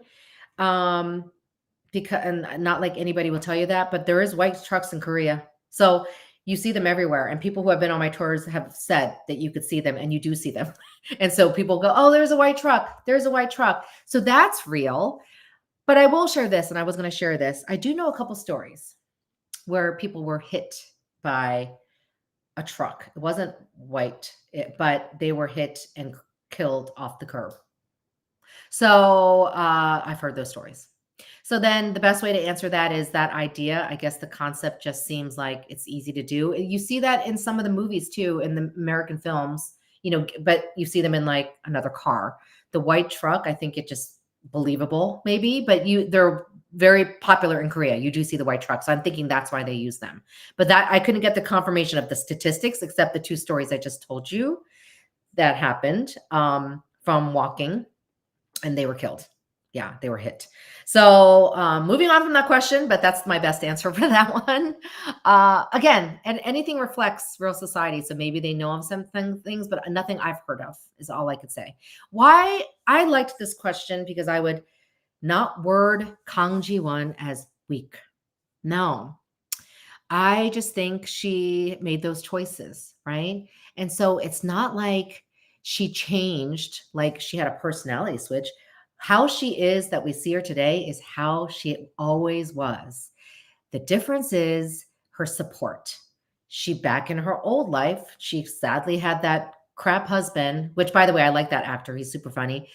because, and not like anybody will tell you that, but there is white trucks in Korea. So you see them everywhere. And people who have been on my tours have said that you could see them, and you do see them. And so people go, oh, there's a white truck. There's a white truck. So that's real. But I will share this, and I was going to share this. I do know a couple stories where people were hit by a truck. It wasn't white, but they were hit and killed off the curb. So I've heard those stories. So then the best way to answer that is that idea. I guess the concept just seems like it's easy to do. You see that in some of the movies too, in the American films, but you see them in like another car. The white truck, I think it just believable maybe, but they're very popular in Korea. You do see the white trucks. So I'm thinking that's why they use them. But that I couldn't get the confirmation of the statistics, except the two stories I just told you that happened from walking, and they were killed. Yeah, they were hit. So moving on from that question, but that's my best answer for that one. Again, and anything reflects real society. So maybe they know of some things, but nothing I've heard of is all I could say. Why I liked this question, because I would not word Kang Ji-won as weak. No, I just think she made those choices, right? And so it's not like she changed, like she had a personality switch. How she is that we see her today is how she always was. The difference is her support. Back in her old life, she sadly had that crap husband, which, by the way, I like that actor. He's super funny.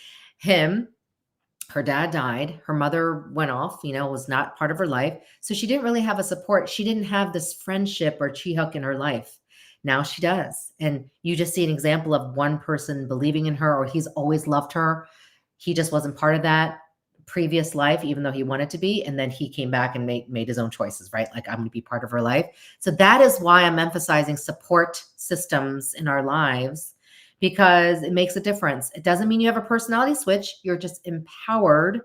Her dad died. Her mother went off, was not part of her life. So she didn't really have a support. She didn't have this friendship or Chi-hook in her life. Now she does. And you just see an example of one person believing in her, or he's always loved her. He just wasn't part of that previous life, even though he wanted to be. And then he came back and made his own choices, right? Like, I'm going to be part of her life. So that is why I'm emphasizing support systems in our lives, because it makes a difference. It doesn't mean you have a personality switch. You're just empowered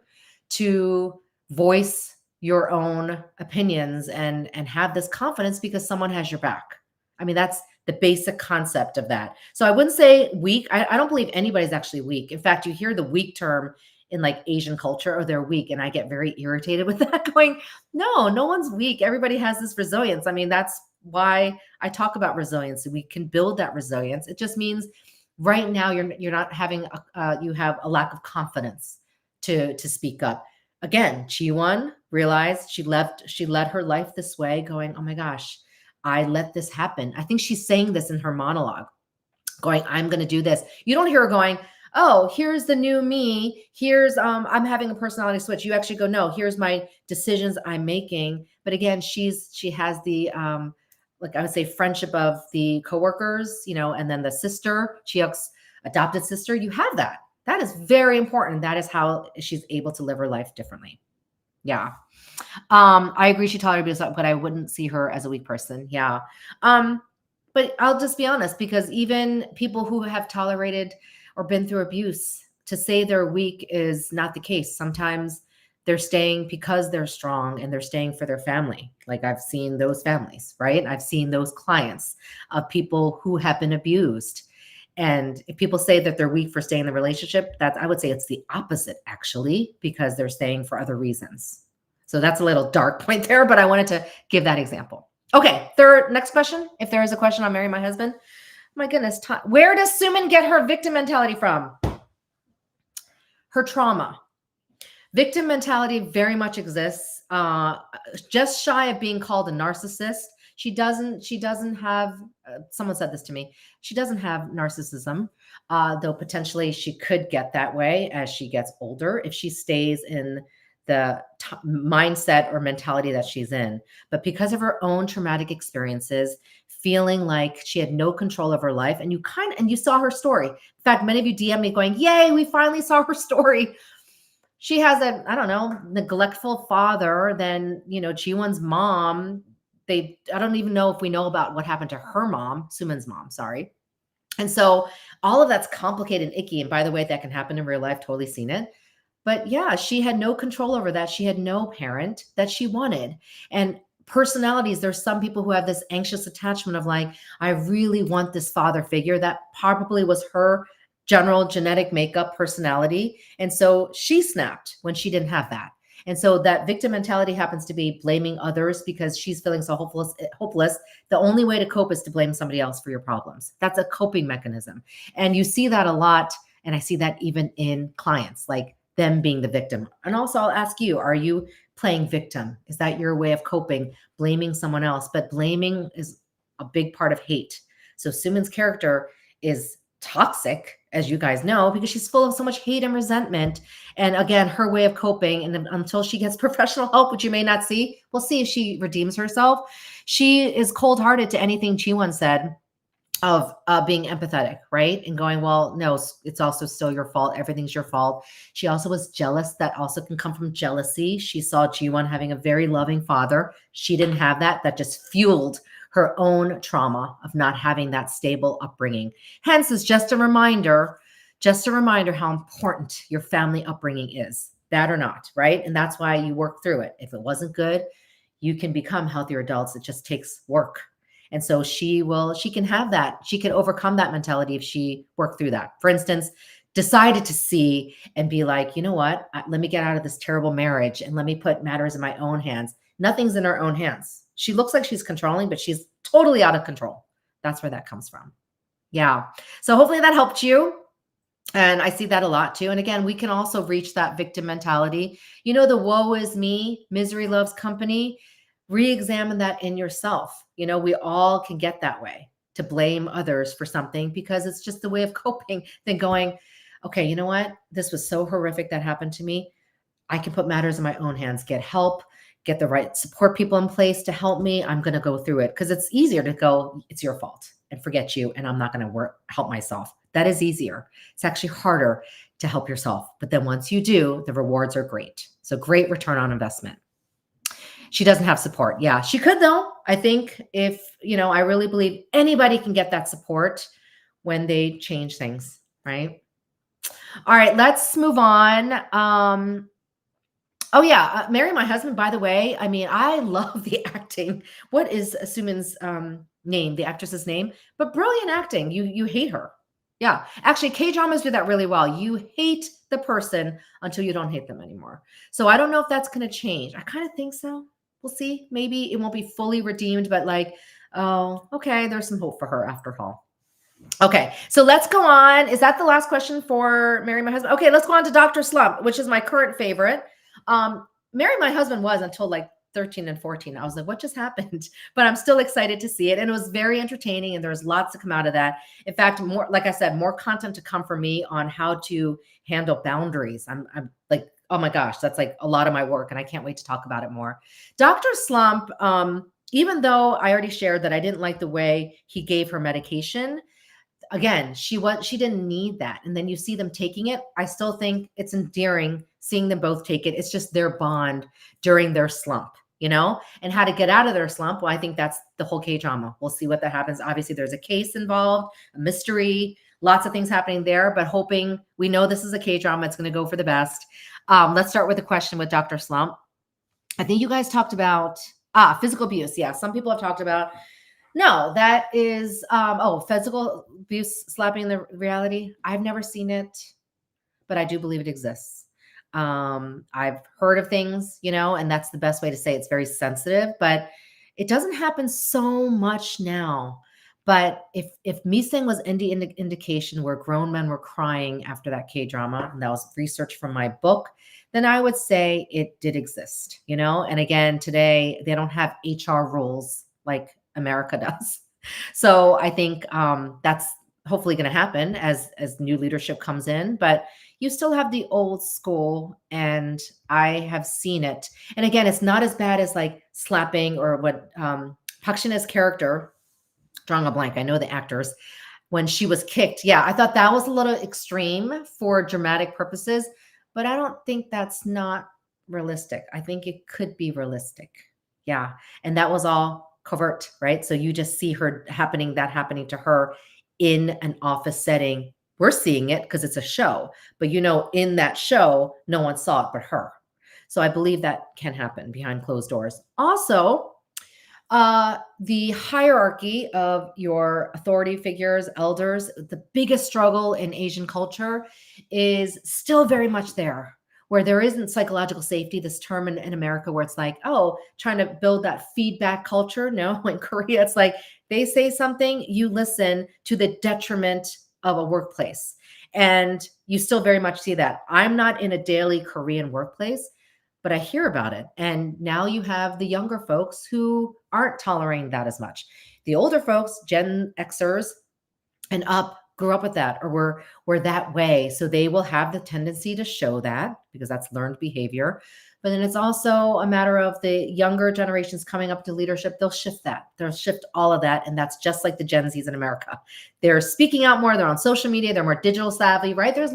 to voice your own opinions and have this confidence because someone has your back. I mean, that's the basic concept of that. So I wouldn't say weak. I don't believe anybody's actually weak. In fact, you hear the weak term in like Asian culture, or they're weak. And I get very irritated with that, going, no one's weak. Everybody has this resilience. I mean, that's why I talk about resilience. We can build that resilience. It just means right now you're not having you have a lack of confidence to speak up. Again, Ji-won realized she led her life this way, going, oh my gosh, I let this happen. I think she's saying this in her monologue, going, I'm going to do this. You don't hear her going, oh, here's the new me. Here's, I'm having a personality switch. You actually go, no, here's my decisions I'm making. But again, she has the, like I would say, friendship of the coworkers, and then the sister, Chiok's adopted sister. You have that. That is very important. That is how she's able to live her life differently. Yeah. I agree. She tolerated abuse, but I wouldn't see her as a weak person. Yeah. But I'll just be honest, because even people who have tolerated or been through abuse, to say they're weak is not the case. Sometimes they're staying because they're strong and they're staying for their family. Like I've seen those families, right? I've seen those clients of people who have been abused. And if people say that they're weak for staying in the relationship, I would say it's the opposite, actually, because they're staying for other reasons. So that's a little dark point there, but I wanted to give that example. Okay, next question. If there is a question on Marry My Husband. My goodness, where does Sumin get her victim mentality from? Her trauma. Victim mentality very much exists. Just shy of being called a narcissist. She doesn't have, someone said this to me, she doesn't have narcissism, though potentially she could get that way as she gets older if she stays in the mindset or mentality that she's in. But because of her own traumatic experiences, feeling like she had no control of her life, and you saw her story. In fact, many of you DM me going, yay, we finally saw her story. She has neglectful father. Then, Jiwon's mom, I don't even know if we know about what happened to her mom, Sumin's mom, sorry. And so all of that's complicated and icky. And by the way, that can happen in real life. Totally seen it. But yeah, she had no control over that. She had no parent that she wanted. And personalities, there's some people who have this anxious attachment of like, I really want this father figure. That probably was her general genetic makeup personality. And so she snapped when she didn't have that. And so that victim mentality happens to be blaming others because she's feeling so hopeless. The only way to cope is to blame somebody else for your problems. That's a coping mechanism. And you see that a lot. And I see that even in clients, like them being the victim. And also I'll ask you, are you playing victim? Is that your way of coping, blaming someone else? But blaming is a big part of hate. So Sumin's character is toxic, as you guys know, because she's full of so much hate and resentment. And again, her way of coping, and until she gets professional help, which you may not see, we'll see if she redeems herself. She is cold-hearted to anything Jiwon said of being empathetic, right? And going, well, no, it's also still your fault. Everything's your fault. She also was jealous. That also can come from jealousy. She saw Jiwon having a very loving father. She didn't have that. That just fueled her own trauma of not having that stable upbringing. Hence, it's just a reminder how important your family upbringing is, bad or not, right? And that's why you work through it. If it wasn't good, you can become healthier adults. It just takes work. And so she can have that. She can overcome that mentality if she worked through that. For instance, decided to see and be like, you know what? Let me get out of this terrible marriage and let me put matters in my own hands. Nothing's in her own hands. She looks like she's controlling, but she's totally out of control. That's where that comes from. Yeah. So hopefully that helped you. And I see that a lot too. And again, we can also reach that victim mentality. The woe is me, misery loves company. Re-examine that in yourself. We all can get that way, to blame others for something because it's just the way of coping. Then going, okay, you know what? This was so horrific that happened to me. I can put matters in my own hands, get help, get the right support people in place to help me. I'm going to go through it because it's easier to go, it's your fault and forget you. And I'm not going to help myself. That is easier. It's actually harder to help yourself. But then once you do, the rewards are great. So great return on investment. She doesn't have support. Yeah, she could though. I think if, I really believe anybody can get that support when they change things, right? All right, let's move on. Oh yeah, Marry My Husband, by the way. I mean, I love the acting. What is Sumin's name, the actress's name? But brilliant acting. You hate her. Yeah, actually, K-dramas do that really well. You hate the person until you don't hate them anymore. So I don't know if that's going to change. I kind of think so. We'll see. Maybe it won't be fully redeemed, but like, oh, okay, there's some hope for her after all. Okay, so let's go on. Is that the last question for Marry My Husband? Okay, let's go on to Doctor Slump, which is my current favorite. Marry My Husband was until like 13 and 14. I was like, what just happened? But I'm still excited to see it. And it was very entertaining. And there was lots to come out of that. In fact, more, like I said, more content to come for me on how to handle boundaries. I'm like, oh my gosh, that's like a lot of my work. And I can't wait to talk about it more. Dr. Slump, even though I already shared that I didn't like the way he gave her medication, again, she didn't need that. And then you see them taking it. I still think it's endearing seeing them both take it. It's just their bond during their slump, and how to get out of their slump. Well, I think that's the whole K-drama. We'll see what that happens. Obviously, there's a case involved, a mystery, lots of things happening there, but hoping, we know this is a K-drama. It's going to go for the best. Let's start with the question with Dr. Slump. I think you guys talked about physical abuse. Yeah, some people have talked about. No, that is, physical abuse, slapping in the reality. I've never seen it, but I do believe it exists. I've heard of things, and that's the best way to say it's very sensitive, but it doesn't happen so much now. But if Miseng was any indication where grown men were crying after that K-drama, and that was research from my book, then I would say it did exist, And again, today they don't have HR rules like America does. So I think that's hopefully going to happen as new leadership comes in, but you still have the old school, and I have seen it. And again, it's not as bad as like slapping or what Park Shin-hye's character, drawing a blank, I know the actors, when she was kicked. Yeah, I thought that was a little extreme for dramatic purposes, but I don't think that's not realistic. I think it could be realistic. Yeah. And that was all covert, right? So you just see that happening to her in an office setting. We're seeing it because it's a show, but in that show, no one saw it but her. So I believe that can happen behind closed doors. Also, the hierarchy of your authority figures, elders, the biggest struggle in Asian culture is still very much there, where there isn't psychological safety, this term in America where it's like, trying to build that feedback culture. No, in Korea, it's like they say something, you listen to the detriment of a workplace. And you still very much see that. I'm not in a daily Korean workplace, but I hear about it. And now you have the younger folks who aren't tolerating that as much. The older folks, Gen Xers and up, grew up with that or were that way. So they will have the tendency to show that because that's learned behavior. But then it's also a matter of the younger generations coming up to leadership. They'll shift that. They'll shift all of that. And that's just like the Gen Zs in America. They're speaking out more. They're on social media. They're more digital savvy, right? There's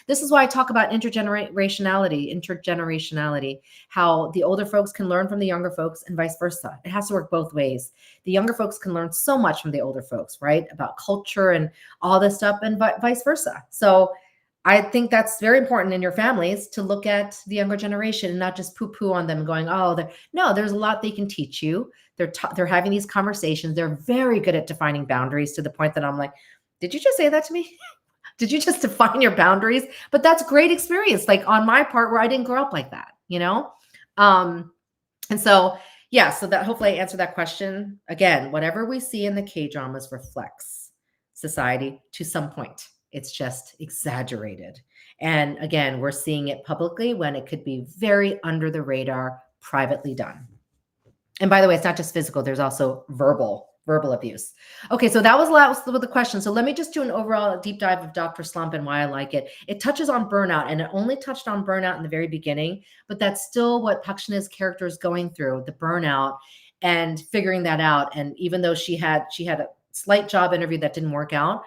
this is why I talk about intergenerationality, how the older folks can learn from the younger folks and vice versa. It has to work both ways. The younger folks can learn so much from the older folks, right? About culture and all this stuff and vice versa. So I think that's very important in your families to look at the younger generation and not just poo-poo on them going, no, there's a lot they can teach you. They're having these conversations. They're very good at defining boundaries to the point that I'm like, did you just say that to me? Did you just define your boundaries? But that's great experience. Like on my part where I didn't grow up like that, And so, yeah, so that hopefully I answered that question. Again, whatever we see in the K-dramas reflects society to some point. It's just exaggerated. And again, we're seeing it publicly when it could be very under the radar, privately done. And by the way, it's not just physical. There's also verbal abuse. Okay, so that was last with the question. So let me just do an overall deep dive of Dr. Slump and why I like it. It touches on burnout, and it only touched on burnout in the very beginning, but that's still what Park Shin-hye's character is going through, the burnout and figuring that out. And even though she had a slight job interview that didn't work out,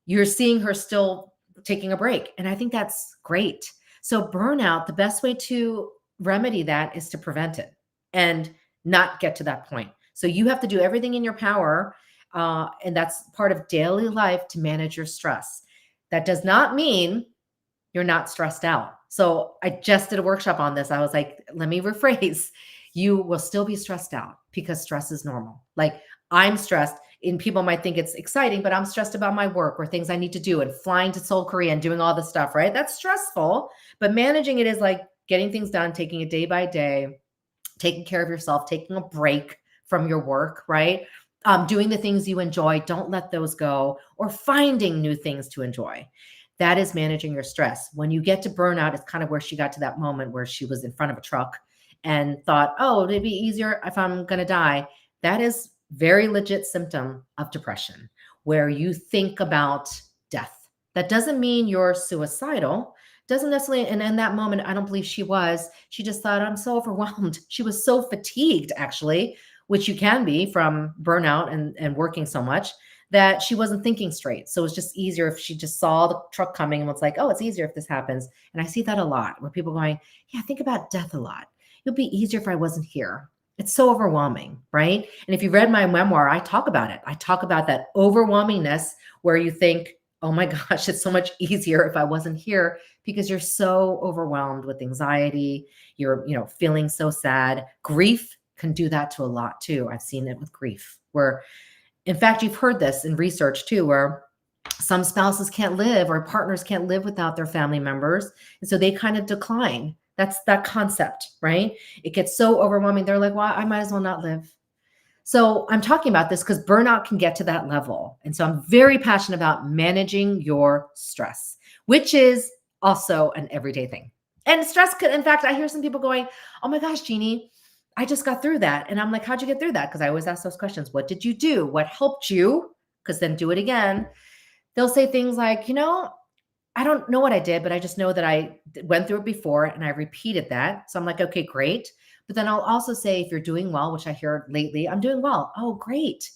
you're seeing her still taking a break. And I think that's great. So burnout, the best way to remedy that is to prevent it and not get to that point. So you have to do everything in your power. And that's part of daily life to manage your stress. That does not mean you're not stressed out. So I just did a workshop on this. I was like, let me rephrase. You will still be stressed out because stress is normal. Like I'm stressed. And people might think it's exciting, but I'm stressed about my work or things I need to do and flying to Seoul, Korea and doing all this stuff, right? That's stressful, but managing it is like getting things done, taking it day by day, taking care of yourself, taking a break from your work, right? Doing the things you enjoy, don't let those go, or finding new things to enjoy. That is managing your stress. When you get to burnout, it's kind of where she got to that moment where she was in front of a truck and thought, oh, it'd be easier if I'm going to die. That is very legit symptom of depression, where you think about death. That doesn't mean you're suicidal. Doesn't necessarily, and in that moment, I don't believe she was. She just thought, I'm so overwhelmed. She was so fatigued, actually, which you can be from burnout and working so much, that she wasn't thinking straight. So it's just easier if she just saw the truck coming and was like, oh, it's easier if this happens. And I see that a lot, where people are going, yeah, think about death a lot. It'll be easier if I wasn't here. It's so overwhelming, right? And if you read my memoir, I talk about it. I talk about that overwhelmingness where you think, oh my gosh, it's so much easier if I wasn't here, because you're so overwhelmed with anxiety. You're, feeling so sad. Grief can do that to a lot too. I've seen it with grief, where, in fact, you've heard this in research too, where some spouses can't live, or partners can't live without their family members. And so they kind of decline. That's that concept, right? It gets so overwhelming. They're like, well, I might as well not live. So I'm talking about this because burnout can get to that level. And so I'm very passionate about managing your stress, which is also an everyday thing. And stress could, in fact, I hear some people going, oh my gosh, Jeannie, I just got through that. And I'm like, how'd you get through that? Because I always ask those questions. What did you do? What helped you? Because then do it again. They'll say things like, I don't know what I did, but I just know that I went through it before and I repeated that. So I'm like, okay, great. But then I'll also say, if you're doing well, which I hear lately, I'm doing well. Oh, great.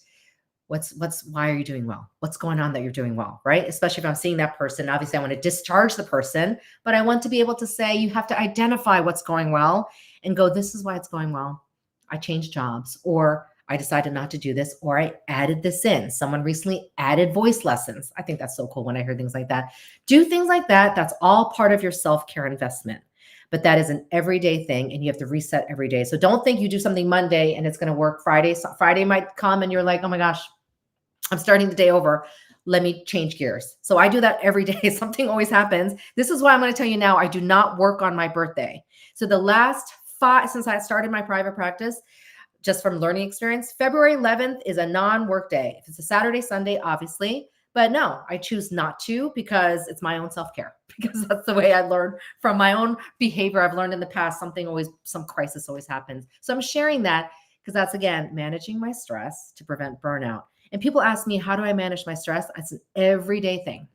Why are you doing well? What's going on that you're doing well, right? Especially if I'm seeing that person, obviously I want to discharge the person, but I want to be able to say, you have to identify what's going well and go, this is why it's going well. I changed jobs, or I decided not to do this, or I added this in. Someone recently added voice lessons. I think that's so cool when I hear things like that. Do things like that. That's all part of your self-care investment. But that is an everyday thing, and you have to reset every day. So don't think you do something Monday and it's going to work Friday. So Friday might come and you're like, oh my gosh, I'm starting the day over. Let me change gears. So I do that every day. Something always happens. This is why I'm going to tell you now, I do not work on my birthday. So the last 5, since I started my private practice, just from learning experience, February 11th is a non-work day. If it's a Saturday, Sunday, obviously. But no, I choose not to, because it's my own self-care, because that's the way I learned from my own behavior. I've learned in the past, some crisis always happens. So I'm sharing that because that's, again, managing my stress to prevent burnout. And people ask me, how do I manage my stress? It's an everyday thing,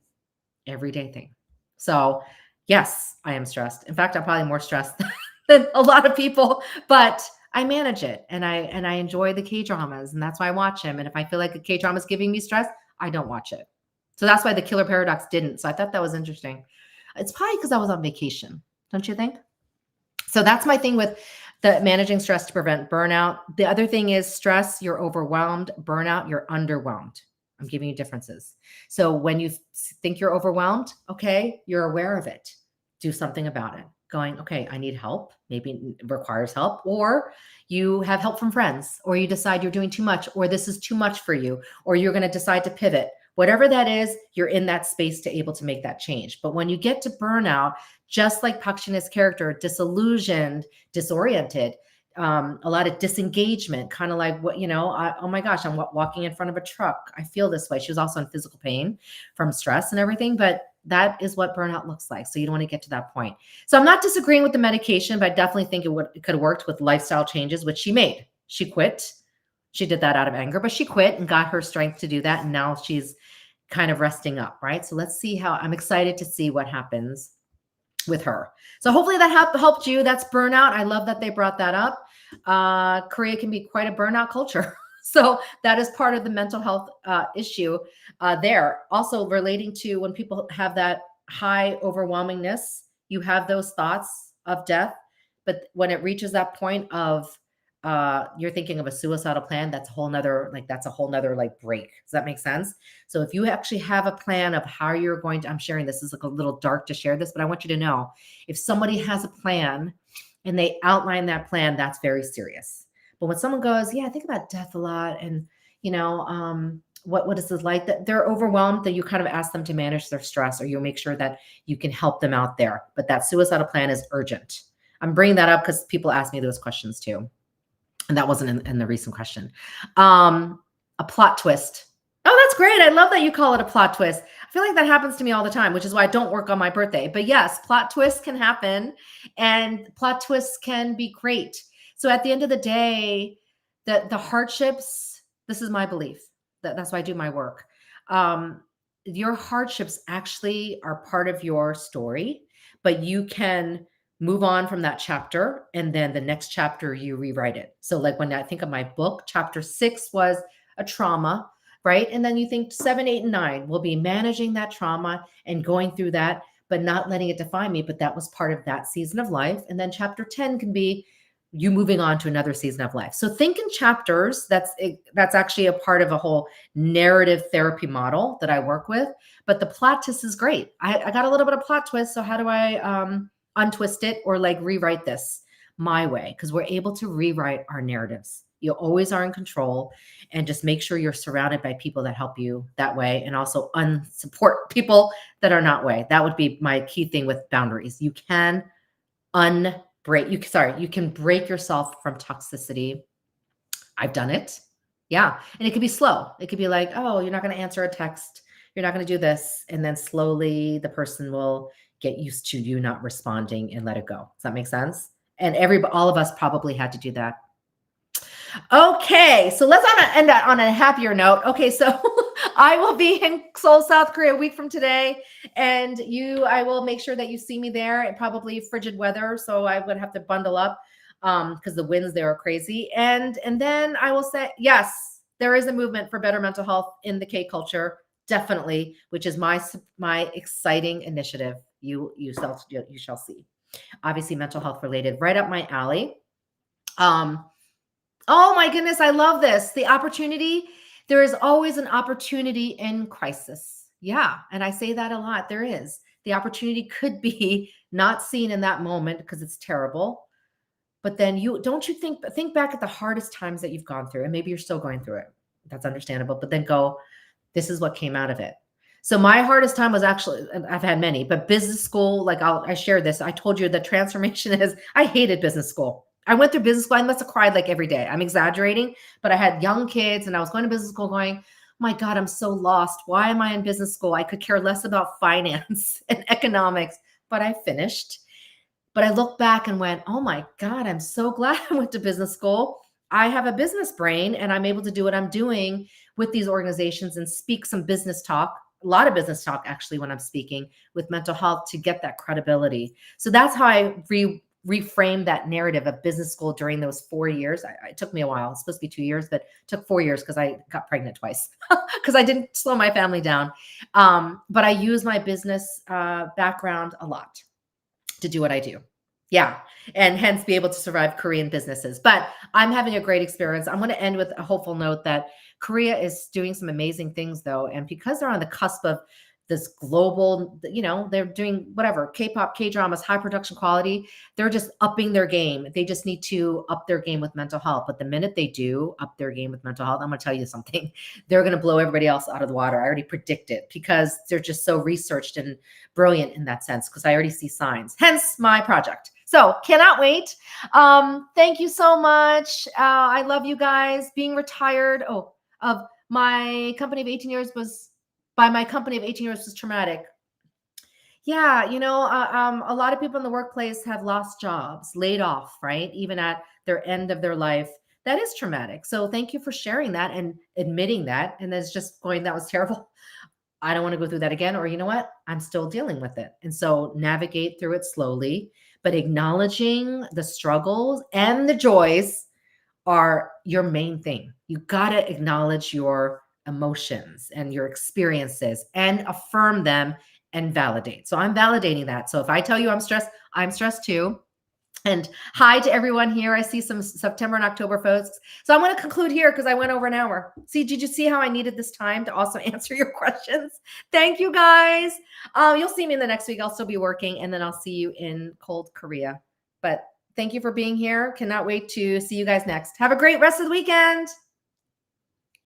So yes, I am stressed. In fact, I'm probably more stressed than a lot of people, but I manage it, and I enjoy the K-dramas, and that's why I watch them. And if I feel like a K-drama is giving me stress, I don't watch it. So that's why the Killer Paradox didn't. So I thought that was interesting. It's probably because I was on vacation, don't you think? So that's my thing with the managing stress to prevent burnout. The other thing is stress, you're overwhelmed. Burnout, you're underwhelmed. I'm giving you differences. So when you think you're overwhelmed, okay, you're aware of it. Do something about it. Going, okay, I need help. Maybe it requires help, or you have help from friends, or you decide you're doing too much, or this is too much for you, or you're going to decide to pivot. Whatever that is, you're in that space to able to make that change. But when you get to burnout, just like Pakshina's character, disillusioned, disoriented, a lot of disengagement, kind of like what, oh my gosh, I'm walking in front of a truck. I feel this way. She was also in physical pain from stress and everything, but that is what burnout looks like. So you don't want to get to that point. So I'm not disagreeing with the medication, but I definitely think it could have worked with lifestyle changes, which she made. She quit. She did that out of anger, but she quit and got her strength to do that. And now she's kind of resting up, right? So let's see I'm excited to see what happens with her. So hopefully that helped you. That's burnout. I love that they brought that up. Korea can be quite a burnout culture. So that is part of the mental health issue there. Also relating to when people have that high overwhelmingness, you have those thoughts of death, but when it reaches that point of you're thinking of a suicidal plan, that's a whole nother break. Does that make sense? So if you actually have a plan of how you're going to, I'm sharing this is like a little dark to share this, but I want you to know, if somebody has a plan and they outline that plan, that's very serious. But when someone goes, yeah, I think about death a lot, and what is this like, that they're overwhelmed, that you kind of ask them to manage their stress, or you'll make sure that you can help them out there. But that suicidal plan is urgent. I'm bringing that up because people ask me those questions too. And that wasn't in the recent question. A plot twist. Oh, that's great. I love that you call it a plot twist. feel like that happens to me all the time, which is why I don't work on my birthday. But yes, plot twists can happen, and plot twists can be great. So at the end of the day, the hardships, this is my belief. That's why I do my work. Your hardships actually are part of your story, but you can move on from that chapter, and then the next chapter you rewrite it. So like when I think of my book, chapter 6 was a trauma, right? And then you think 7, 8, and 9 will be managing that trauma and going through that, but not letting it define me. But that was part of that season of life. And then chapter 10 can be you moving on to another season of life. So think in chapters. That's actually a part of a whole narrative therapy model that I work with. But the plot twist is great. I got a little bit of plot twist. So how do I untwist it or like rewrite this my way? Because we're able to rewrite our narratives. You always are in control, and just make sure you're surrounded by people that help you that way, and also unsupport people that are not way. That would be my key thing with boundaries. You can you can break yourself from toxicity. I've done it. Yeah. And it could be slow. It could be like, oh, you're not going to answer a text. You're not going to do this. And then slowly the person will get used to you not responding and let it go. Does that make sense? And all of us probably had to do that. Okay, so let's end on a happier note. Okay, so I will be in Seoul, South Korea a week from today, and I will make sure that you see me there. And probably frigid weather, so I would have to bundle up because the winds there are crazy. And then I will say, yes, there is a movement for better mental health in the K culture, definitely, which is my exciting initiative. You shall see. Obviously, mental health related, right up my alley. Oh my goodness, I love this. The opportunity, there is always an opportunity in crisis. Yeah, and I say that a lot. There is. The opportunity could be not seen in that moment because it's terrible. But then think back at the hardest times that you've gone through, and maybe you're still going through it. That's understandable. But then go, this is what came out of it. So my hardest time was actually, I've had many, but business school, like I shared this. I told you the transformation is, I hated business school. I went through business school. I must have cried like every day. I'm exaggerating, but I had young kids and I was going to business school going, my God, I'm so lost. Why am I in business school? I could care less about finance and economics, but I finished. But I look back and went, oh my God, I'm so glad I went to business school. I have a business brain and I'm able to do what I'm doing with these organizations and speak some business talk, a lot of business talk actually when I'm speaking with mental health to get that credibility. So that's how I reframe that narrative of business school during those 4 years. It took me a while. It's supposed to be 2 years, but it took 4 years because I got pregnant twice because I didn't slow my family down. But I use my business background a lot to do what I do. Yeah. And hence be able to survive Korean businesses. But I'm having a great experience. I'm going to end with a hopeful note that Korea is doing some amazing things though. And because they're on the cusp of this global, they're doing whatever, K-pop, K-dramas, high production quality. They're just upping their game. They just need to up their game with mental health. But the minute they do up their game with mental health, I'm going to tell you something. They're going to blow everybody else out of the water. I already predict it because they're just so researched and brilliant in that sense because I already see signs. Hence my project. So cannot wait. Thank you so much. I love you guys. Being retired of my company of 18 years was traumatic. Yeah, a lot of people in the workplace have lost jobs, laid off, right? Even at their end of their life. That is traumatic. So thank you for sharing that and admitting that. And it's just going, that was terrible. I don't want to go through that again. Or you know what? I'm still dealing with it. And so navigate through it slowly, but acknowledging the struggles and the joys are your main thing. You got to acknowledge your emotions and your experiences and affirm them and validate. So I'm validating that. So if I tell you I'm stressed too. And hi to everyone here. I see some September and October folks. So I'm going to conclude here because I went over an hour. Did you see how I needed this time to also answer your questions? Thank you guys. You'll see me in the next week. I'll still be working and then I'll see you in cold Korea. But thank you for being here. Cannot wait to see you guys next. Have a great rest of the weekend.